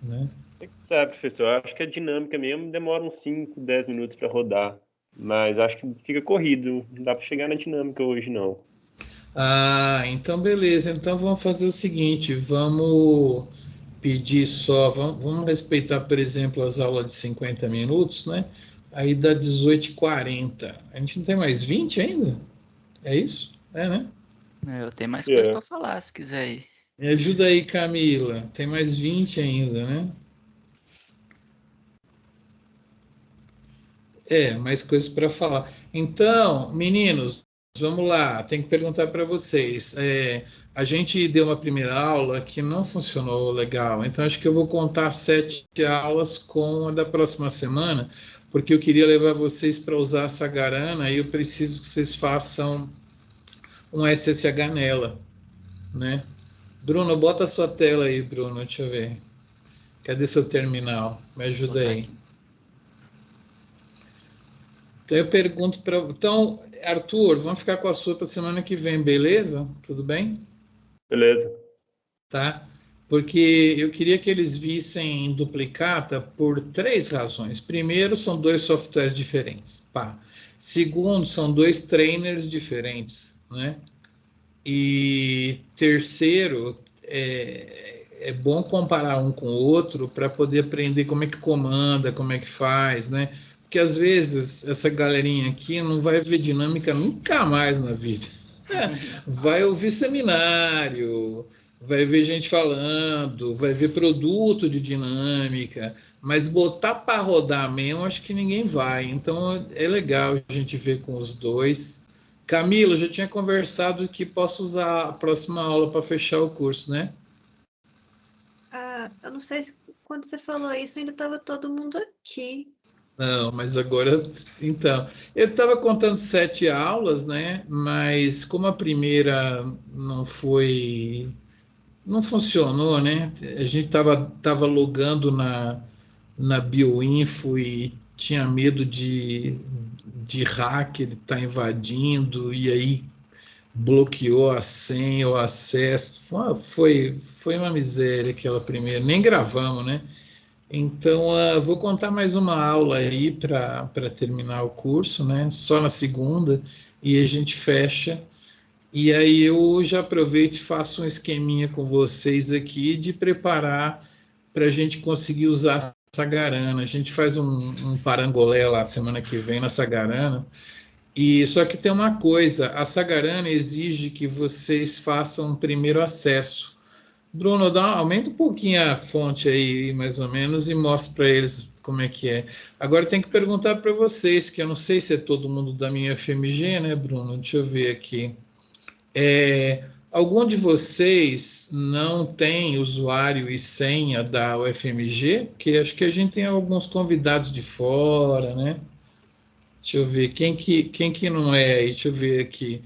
né? Você que sabe, professor. Eu acho que a dinâmica mesmo demora uns 5, 10 minutos para rodar. Mas acho que fica corrido. Não dá para chegar na dinâmica hoje, não. Ah, então beleza. Então vamos fazer o seguinte, vamos pedir só, vamos respeitar, por exemplo, as aulas de 50 minutos, né? Aí dá 18h40. A gente não tem mais 20 ainda? É isso? Né? Eu tenho mais coisa para falar, se quiser ir. Me ajuda aí, Camila. Tem mais 20 ainda, né? Mais coisas para falar. Então, meninos, vamos lá. Tem que perguntar para vocês. A gente deu uma primeira aula que não funcionou legal. Então, acho que eu vou contar 7 aulas com a da próxima semana, porque eu queria levar vocês para usar a Sagarana e eu preciso que vocês façam um SSH nela, né? Bruno, bota a sua tela aí, Bruno. Deixa eu ver. Cadê seu terminal? Me ajuda aí. Então eu pergunto para... Então, Arthur, vamos ficar com a sua para semana que vem, beleza? Tudo bem? Beleza. Tá? Porque eu queria que eles vissem em duplicata por 3 razões. Primeiro, são 2 softwares diferentes. Pá. Segundo, são 2 trainers diferentes, né? E terceiro, é bom comparar um com o outro para poder aprender como é que comanda, como é que faz, né? Porque às vezes essa galerinha aqui não vai ver dinâmica nunca mais na vida. Vai ouvir seminário, vai ver gente falando, vai ver produto de dinâmica, mas botar para rodar mesmo, acho que ninguém vai. Então é legal a gente ver com os dois. Camila, já tinha conversado que posso usar a próxima aula para fechar o curso, né? Eu não sei se quando você falou isso ainda estava todo mundo aqui. Não, mas agora, então, eu estava contando 7 aulas, né? Mas como a primeira não funcionou, né? A gente tava logando na Bioinfo e tinha medo de hacker estar invadindo e aí bloqueou a senha, o acesso. Foi uma miséria aquela primeira. Nem gravamos, né? Então, vou contar mais uma aula aí para terminar o curso, né? Só na segunda, e a gente fecha. E aí eu já aproveito e faço um esqueminha com vocês aqui de preparar para a gente conseguir usar a Sagarana. A gente faz um parangolé lá semana que vem na Sagarana. E só que tem uma coisa, a Sagarana exige que vocês façam um primeiro acesso. Bruno, aumenta um pouquinho a fonte aí, mais ou menos, e mostra para eles como é que é. Agora tem que perguntar para vocês, que eu não sei se é todo mundo da minha FMG, né, Bruno? Deixa eu ver aqui. Algum de vocês não tem usuário e senha da UFMG? Porque acho que a gente tem alguns convidados de fora, né? Deixa eu ver, quem que não é aí? Deixa eu ver aqui.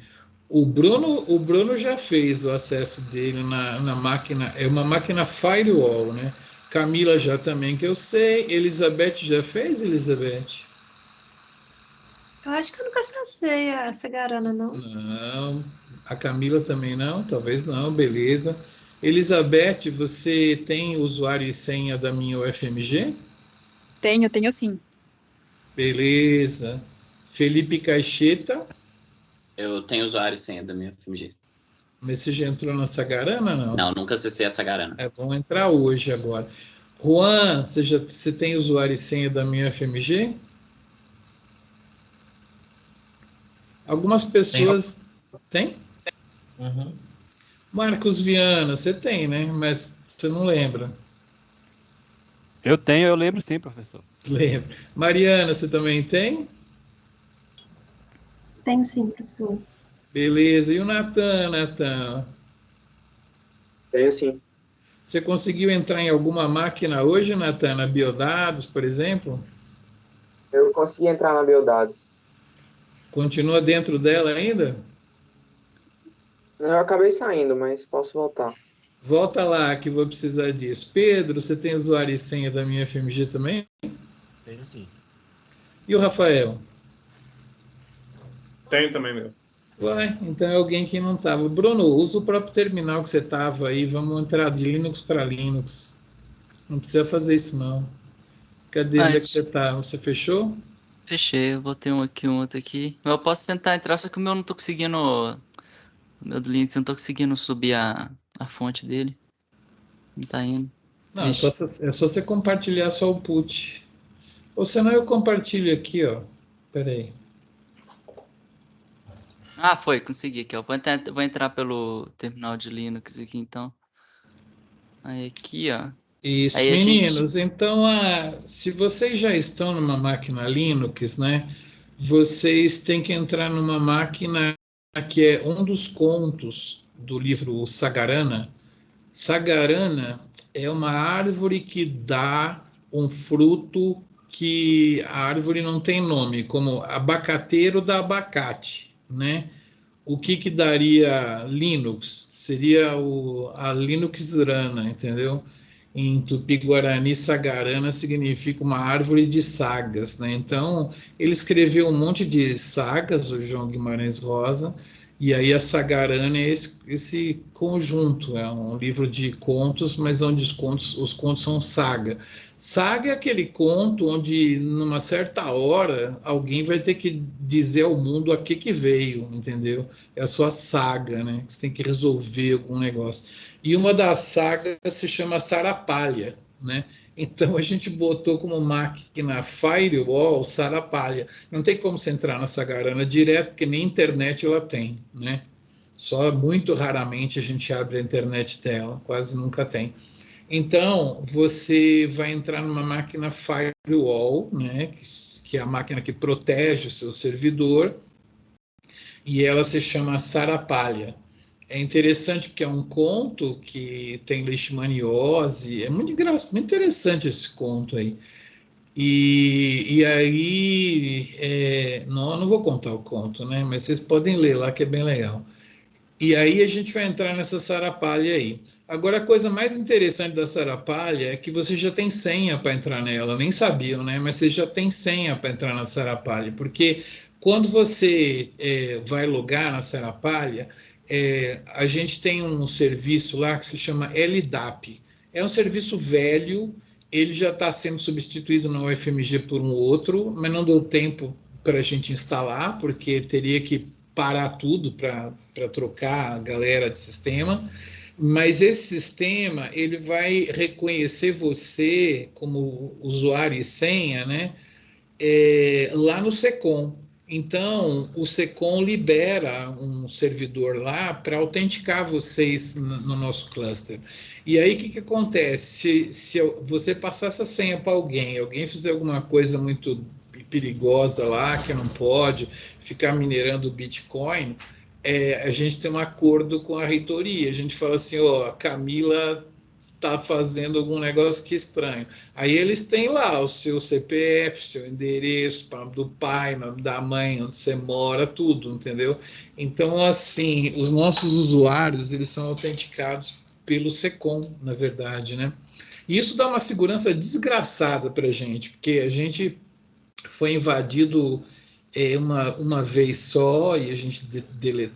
O Bruno já fez o acesso dele na máquina, é uma máquina firewall, né? Camila já também, que eu sei. Elizabeth já fez, Elizabeth? Eu acho que eu nunca acessei a Sagarana, não. Não. A Camila também não? Talvez não, beleza. Elizabeth, você tem usuário e senha da minha UFMG? Tenho sim. Beleza. Felipe Caixeta? Eu tenho usuário e senha da minha FMG. Mas você já entrou na Sagarana, não? Não, nunca acessei a Sagarana. Vamos entrar hoje agora. Juan, você tem usuário e senha da minha FMG? Algumas pessoas... Tem? Uhum. Marcos Viana, você tem, né? Mas você não lembra. Eu tenho, eu lembro sim, professor. Lembro. Mariana, você também tem? Tem sim, professor. Beleza. E o Natan? Tenho sim. Você conseguiu entrar em alguma máquina hoje, Natan? Na Biodados, por exemplo? Eu consegui entrar na Biodados. Continua dentro dela ainda? Eu acabei saindo, mas posso voltar. Volta lá que vou precisar disso. Pedro, você tem usuário e senha da minha FMG também? Tenho sim. E o Rafael? Tenho também, meu. Uai, então é alguém que não estava. Bruno, usa o próprio terminal que você estava aí. Vamos entrar de Linux para Linux. Não precisa fazer isso, não. Cadê? Onde é que você está? Você fechou? Fechei, eu botei um aqui, um outro aqui. Eu posso tentar entrar, só que o meu não tô conseguindo. O meu do Linux, eu não tô conseguindo subir a fonte dele. Não tá indo. Não, é só você compartilhar só o put. Ou senão eu compartilho aqui, ó. Espera aí. Ah, foi, consegui aqui, ó. Vou entrar pelo terminal de Linux aqui, então. Aí aqui, ó. Isso, Aí a meninos, gente... então, se vocês já estão numa máquina Linux, né, vocês têm que entrar numa máquina que é um dos contos do livro Sagarana. Sagarana é uma árvore que dá um fruto que a árvore não tem nome, como abacateiro dá abacate, né? O que daria Linux? Seria a Linux Rana, entendeu? Em Tupi-Guarani, Sagarana significa uma árvore de sagas, né? Então, ele escreveu um monte de sagas, o João Guimarães Rosa, e aí a Sagarana é esse conjunto, é um livro de contos, mas onde os contos são saga. Saga é aquele conto onde, numa certa hora, alguém vai ter que dizer ao mundo a que veio, entendeu? É a sua saga, né? Você tem que resolver algum negócio. E uma das sagas se chama Sarapalha, né? Então a gente botou como máquina firewall Sarapalha. Não tem como você entrar na Sagarana direto, porque nem internet ela tem, né? Só muito raramente a gente abre a internet dela, quase nunca tem. Então, você vai entrar numa máquina firewall, né, que é a máquina que protege o seu servidor, e ela se chama Sarapalha. É interessante porque é um conto que tem leishmaniose, é muito muito interessante esse conto aí. E aí, não, eu não vou contar o conto, né, mas vocês podem ler lá que é bem legal. E aí a gente vai entrar nessa Sarapalha aí. Agora, a coisa mais interessante da Sarapalha é que você já tem senha para entrar nela. Nem sabiam, né? Mas você já tem senha para entrar na Sarapalha. Porque quando você vai logar na Sarapalha, a gente tem um serviço lá que se chama LDAP. É um serviço velho ele já está sendo substituído na UFMG por um outro, mas não deu tempo para a gente instalar, porque teria que parar tudo para trocar a galera de sistema. Mas esse sistema ele vai reconhecer você como usuário e senha, né? Lá no SECOM. Então, o SECOM libera um servidor lá para autenticar vocês no nosso cluster. E aí, o que acontece? Se você passar essa senha para alguém fizer alguma coisa muito perigosa lá, que não pode, ficar minerando Bitcoin, a gente tem um acordo com a reitoria. A gente fala assim, a Camila está fazendo algum negócio que estranho. Aí eles têm lá o seu CPF, seu endereço do pai, da mãe, onde você mora, tudo, entendeu? Então, assim, os nossos usuários, eles são autenticados pelo SECOM, na verdade, né? E isso dá uma segurança desgraçada para a gente, porque a gente foi invadido uma vez só e a gente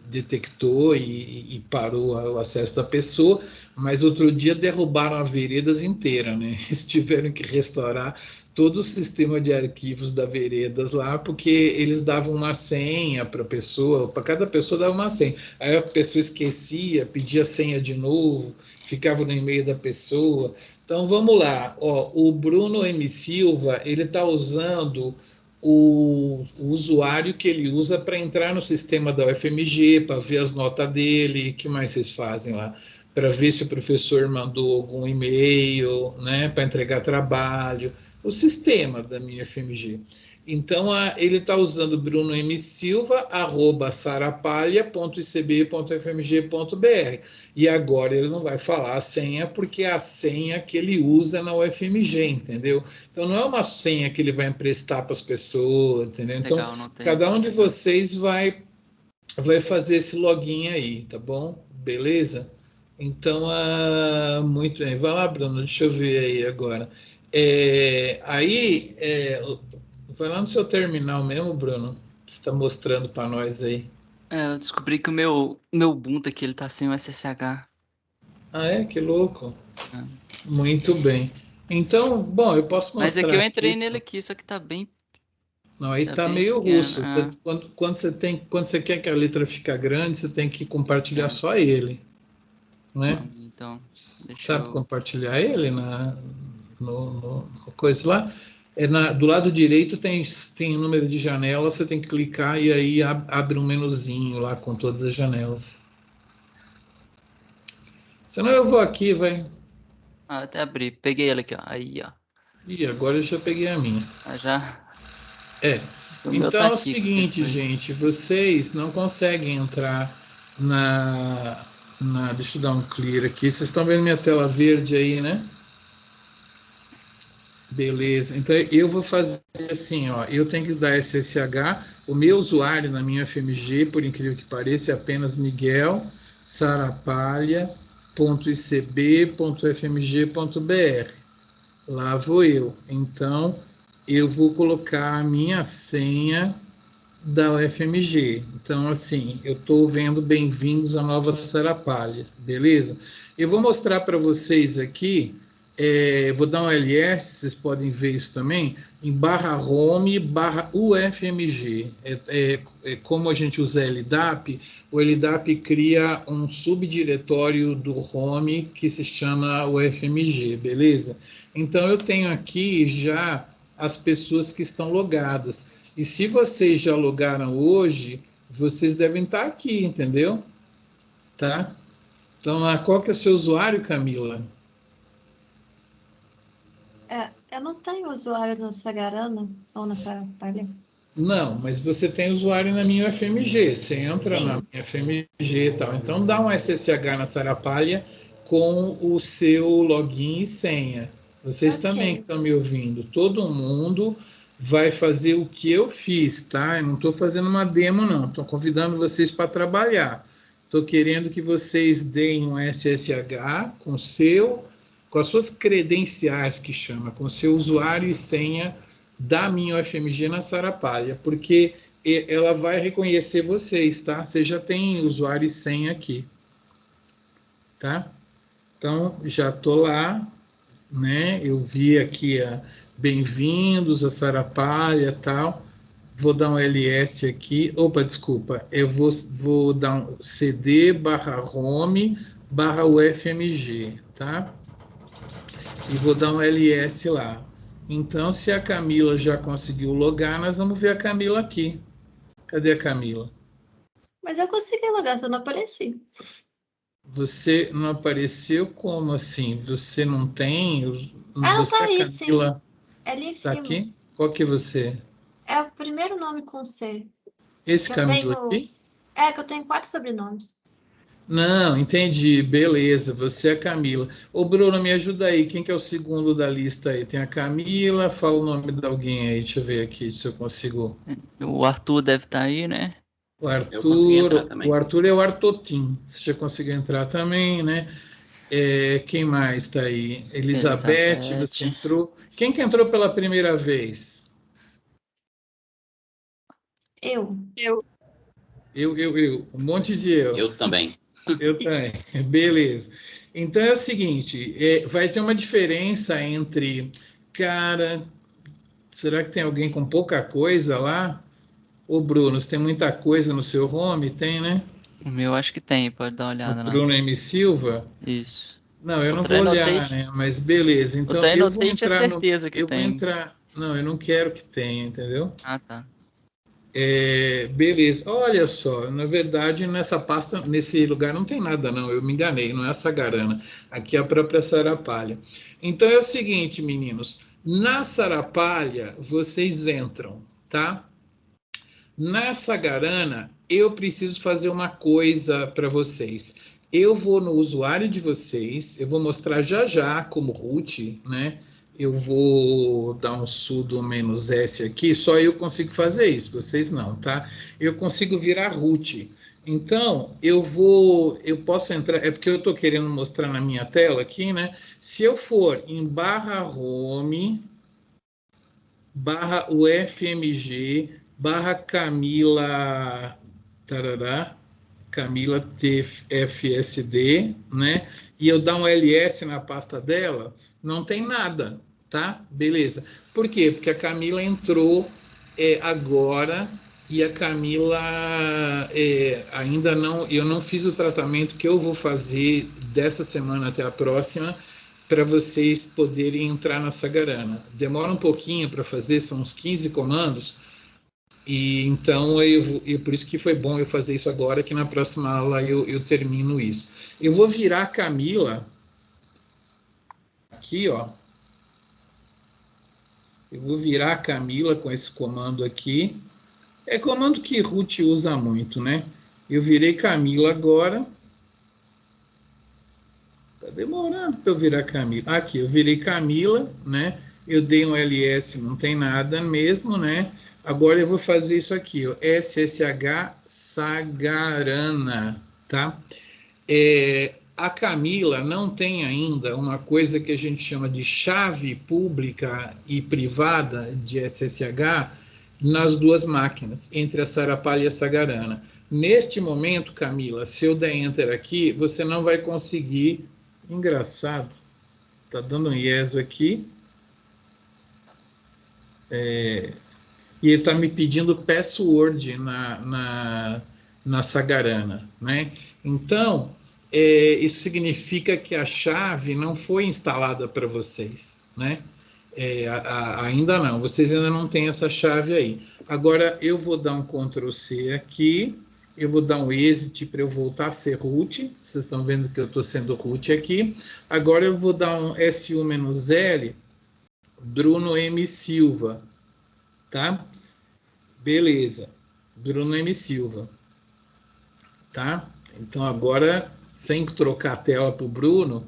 detectou e parou o acesso da pessoa, mas outro dia derrubaram a veredas inteira, né? Eles tiveram que restaurar todo o sistema de arquivos da veredas lá, porque eles davam uma senha para a pessoa, para cada pessoa dava uma senha. Aí a pessoa esquecia, pedia senha de novo, ficava no e-mail da pessoa. Então vamos lá, o Bruno M. Silva, ele está usando o usuário que ele usa para entrar no sistema da UFMG, para ver as notas dele. O que mais vocês fazem lá? Para ver se o professor mandou algum e-mail, né, para entregar trabalho, o sistema da minha UFMG. Então, ele está usando Bruno M. Silva, @sarapalha.icb.fmg.br. E agora ele não vai falar a senha, porque é a senha que ele usa na UFMG, entendeu? Então, não é uma senha que ele vai emprestar para as pessoas, entendeu? Então, Legal, cada um de vocês vai fazer esse login aí, tá bom? Beleza? Então, muito bem. Vai lá, Bruno, deixa eu ver aí agora. Vai lá no seu terminal mesmo, Bruno, que você está mostrando para nós aí. Eu descobri que o meu Ubuntu aqui, ele tá sem o SSH. Ah, que louco. Muito bem. Então, bom, eu posso mostrar. Mas aqui eu entrei nele aqui, só que tá bem... Não, aí tá meio russo. Quando você quer que a letra fique grande, você tem que compartilhar só ele. Né? Então, sabe compartilhar ele no coisa lá? Do lado direito tem o número de janelas, você tem que clicar e aí abre um menuzinho lá com todas as janelas. Senão eu vou aqui, vai. Até abri. Peguei ele aqui, ó. Aí, ó. E agora eu já peguei a minha. Já? Então tá é o seguinte, gente, vocês não conseguem entrar deixa eu dar um clear aqui. Vocês estão vendo minha tela verde aí, né? Beleza. Então, eu vou fazer assim, ó. Eu tenho que dar SSH. O meu usuário na minha FMG, por incrível que pareça, é apenas Miguel sarapalha.icb.fmg.br. Lá vou eu. Então, eu vou colocar a minha senha da UFMG. Então, assim, eu estou vendo bem-vindos à nova Sarapalha, beleza? Eu vou mostrar para vocês aqui, vou dar um ls, vocês podem ver isso também, em /home/UFMG. Como a gente usa LDAP, o LDAP cria um subdiretório do home que se chama UFMG, beleza? Então, eu tenho aqui já as pessoas que estão logadas. E se vocês já logaram hoje, vocês devem estar aqui, entendeu? Tá? Então, qual que é o seu usuário, Camila? Eu não tenho usuário no Sagarana ou na Sarapalha. Não, mas você tem usuário na minha FMG. Você entra na minha FMG e tal. Então, dá um SSH na Sarapalha com o seu login e senha. Vocês também que estão me ouvindo. Todo mundo vai fazer o que eu fiz, tá? Eu não estou fazendo uma demo, não. Estou convidando vocês para trabalhar. Estou querendo que vocês deem um SSH com as suas credenciais, que chama, com seu usuário e senha da minha UFMG na Sarapalha, porque ela vai reconhecer vocês, tá? Você já tem usuário e senha aqui, tá? Então, já estou lá. né? Eu vi aqui bem-vindos a Sarapalha e tal. Vou dar um ls aqui. Opa, desculpa. Eu vou dar um cd/home/ufmg, tá? E vou dar um ls lá. Então, se a Camila já conseguiu logar, nós vamos ver a Camila aqui. Cadê a Camila? Mas eu consegui logar, só não apareci. Você não apareceu? Como assim? Você não tem? Ela Você tá aí, é Camila? É ali em Tá cima. aqui? Qual que é você? É o primeiro nome com C. Esse Que eu Camila tenho- aqui? É, que eu tenho 4 sobrenomes. Não, entendi. Beleza, você é a Camila. Ô, Bruno, me ajuda aí. Quem que é o segundo da lista aí? Tem a Camila, fala o nome de alguém aí. Deixa eu ver aqui se eu consigo. O Arthur deve estar aí, né? O Eu consegui entrar Arthur, também. o Arthur é o Artotim. Você já conseguiu entrar também, né? Quem mais está aí? Elizabeth, você entrou. Quem que entrou pela primeira vez? Eu. Eu. Um monte de eu. Eu também. Eu também. Beleza. Então é o seguinte, vai ter uma diferença entre, cara, será que tem alguém com pouca coisa lá? Ô, Bruno, você tem muita coisa no seu home? Tem, né? O meu acho que tem, pode dar uma olhada O lá. Bruno M. Silva? Isso. Não, eu O não vou Train olhar, Notate- né? Mas beleza. Então o Train eu vou Notate é entrar no. certeza que Eu vou tem. entrar. Não, eu não quero que tenha, entendeu? Ah, tá. Beleza. Olha só, na verdade, nessa pasta, nesse lugar não tem nada, não. Eu me enganei, não é a Sagarana. Aqui é a própria Sarapalha. Então é o seguinte, meninos. Na Sarapalha, vocês entram, tá? Na Sagarana, eu preciso fazer uma coisa para vocês. Eu vou no usuário de vocês, eu vou mostrar já como root, né? Eu vou dar um sudo -s aqui, só eu consigo fazer isso, vocês não, tá? Eu consigo virar root. Então, eu posso entrar, é porque eu estou querendo mostrar na minha tela aqui, né? Se eu for em /home, /ufmg, /Camila, tarará, Camila TFSD, né? E eu dar um ls na pasta dela, não tem nada, tá? Beleza. Por quê? Porque a Camila entrou agora e a Camila ainda não, eu não fiz o tratamento que eu vou fazer dessa semana até a próxima para vocês poderem entrar na Sagarana. Demora um pouquinho para fazer, são uns 15 comandos, e então por isso que foi bom eu fazer isso agora, que na próxima aula eu termino isso. Eu vou virar a Camila aqui, ó. Eu vou virar a Camila com esse comando aqui. É comando que root usa muito, né? Eu virei Camila agora. Tá demorando para eu virar Camila. Aqui, eu virei Camila, né? Eu dei um ls, não tem nada mesmo, né? Agora eu vou fazer isso aqui, ó, SSH Sagarana, tá? A Camila não tem ainda uma coisa que a gente chama de chave pública e privada de SSH nas duas máquinas, entre a Sarapalha e a Sagarana. Neste momento, Camila, se eu der Enter aqui, você não vai conseguir. Engraçado, tá dando um yes aqui. E ele está me pedindo password na Sagarana, né? Então, isso significa que a chave não foi instalada para vocês, né? Ainda não, vocês ainda não têm essa chave aí. Agora, eu vou dar um Ctrl+C aqui, eu vou dar um exit para eu voltar a ser root, vocês estão vendo que eu estou sendo root aqui. Agora eu vou dar um SU-L, Bruno M. Silva, tá? Beleza, Bruno M. Silva, tá? Então agora, sem trocar a tela para o Bruno,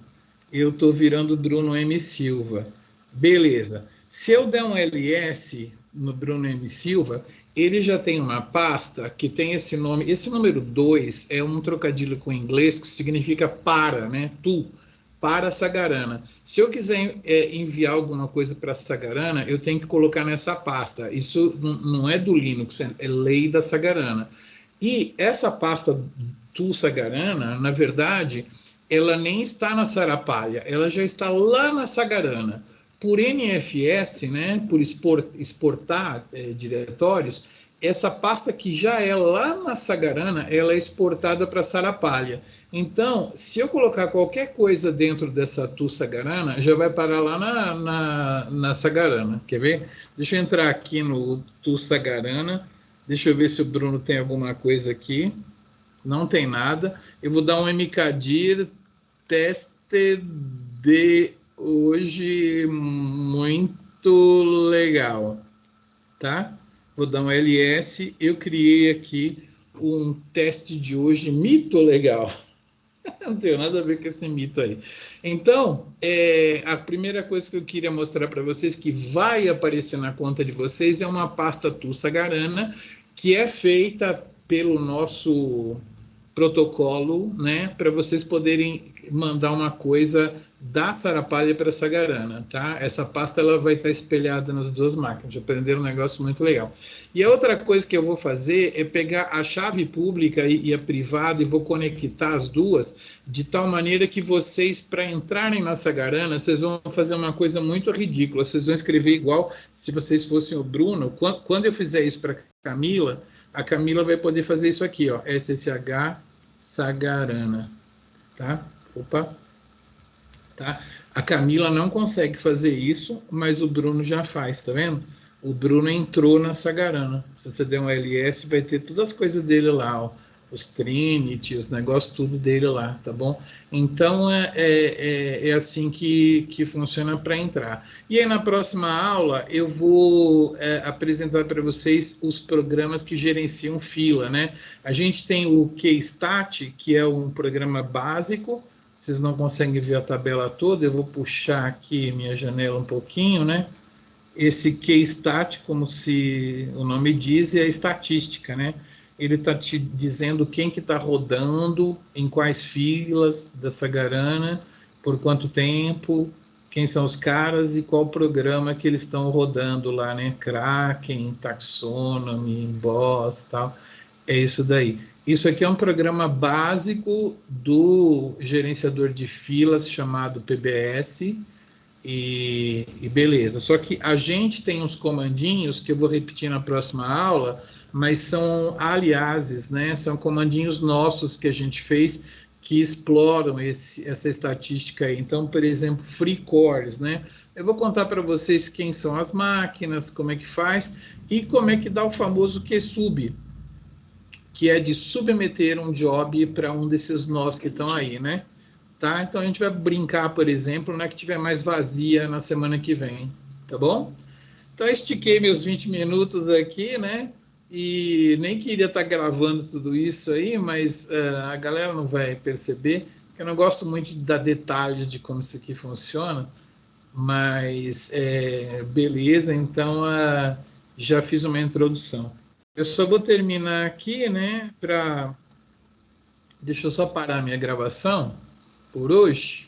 eu estou virando Bruno M. Silva. Beleza, se eu der um ls no Bruno M. Silva, ele já tem uma pasta que tem esse nome, esse número 2 é um trocadilho com o inglês que significa para, né? Para Sagarana. Se eu quiser enviar alguma coisa para Sagarana, eu tenho que colocar nessa pasta. Isso não é do Linux, é lei da Sagarana. E essa pasta Sagarana, na verdade, ela nem está na Sarapalha, ela já está lá na Sagarana. Por NFS, né, por exportar diretórios, essa pasta que já é lá na Sagarana, ela é exportada para Sarapalha. Então, se eu colocar qualquer coisa dentro dessa TU Sagarana, já vai parar lá na Sagarana. Quer ver? Deixa eu entrar aqui no TU Sagarana. Deixa eu ver se o Bruno tem alguma coisa aqui. Não tem nada. Eu vou dar um mkdir teste de hoje muito legal, tá? Vou dar um ls. Eu criei aqui um teste de hoje mito legal. Não tem nada a ver com esse mito aí. Então, a primeira coisa que eu queria mostrar para vocês, que vai aparecer na conta de vocês, é uma pasta TU Sagarana, que é feita pelo nosso protocolo, né, para vocês poderem mandar uma coisa da Sarapalha para Sagarana, tá? Essa pasta ela vai estar espelhada nas duas máquinas. Aprenderam um negócio muito legal. E a outra coisa que eu vou fazer é pegar a chave pública e a privada e vou conectar as duas de tal maneira que vocês, para entrarem na Sagarana, vocês vão fazer uma coisa muito ridícula. Vocês vão escrever igual se vocês fossem o Bruno. Quando eu fizer isso para Camila, a Camila vai poder fazer isso aqui, ó, SSH Sagarana, tá? Opa, tá? A Camila não consegue fazer isso, mas o Bruno já faz, tá vendo? O Bruno entrou na Sagarana. Se você der um ls, vai ter todas as coisas dele lá, ó, os Trinity, os negócios tudo dele lá, tá bom? Então, é assim que funciona para entrar. E aí, na próxima aula, eu vou apresentar para vocês os programas que gerenciam fila, né? A gente tem o Keystat, que é um programa básico. Vocês não conseguem ver a tabela toda, eu vou puxar aqui minha janela um pouquinho, né? Esse Keystat, como se o nome diz, é a estatística, né? Ele está te dizendo quem que está rodando, em quais filas da Sagarana, por quanto tempo, quem são os caras e qual programa que eles estão rodando lá, né? Kraken, Taxonomy, Boss, tal. É isso daí. Isso aqui é um programa básico do gerenciador de filas chamado PBS e beleza. Só que a gente tem uns comandinhos que eu vou repetir na próxima aula, mas são aliases, né? São comandinhos nossos que a gente fez que exploram essa estatística aí. Então, por exemplo, free cores, né? Eu vou contar para vocês quem são as máquinas, como é que faz e como é que dá o famoso QSub, que é de submeter um job para um desses nós que estão aí, né? Tá? Então, a gente vai brincar, por exemplo, na que tiver mais vazia na semana que vem, tá bom? Então, eu estiquei meus 20 minutos aqui, né? E nem queria estar gravando tudo isso aí, mas a galera não vai perceber, que eu não gosto muito de dar detalhes de como isso aqui funciona, mas beleza, então já fiz uma introdução. Eu só vou terminar aqui, né, deixa eu só parar a minha gravação por hoje.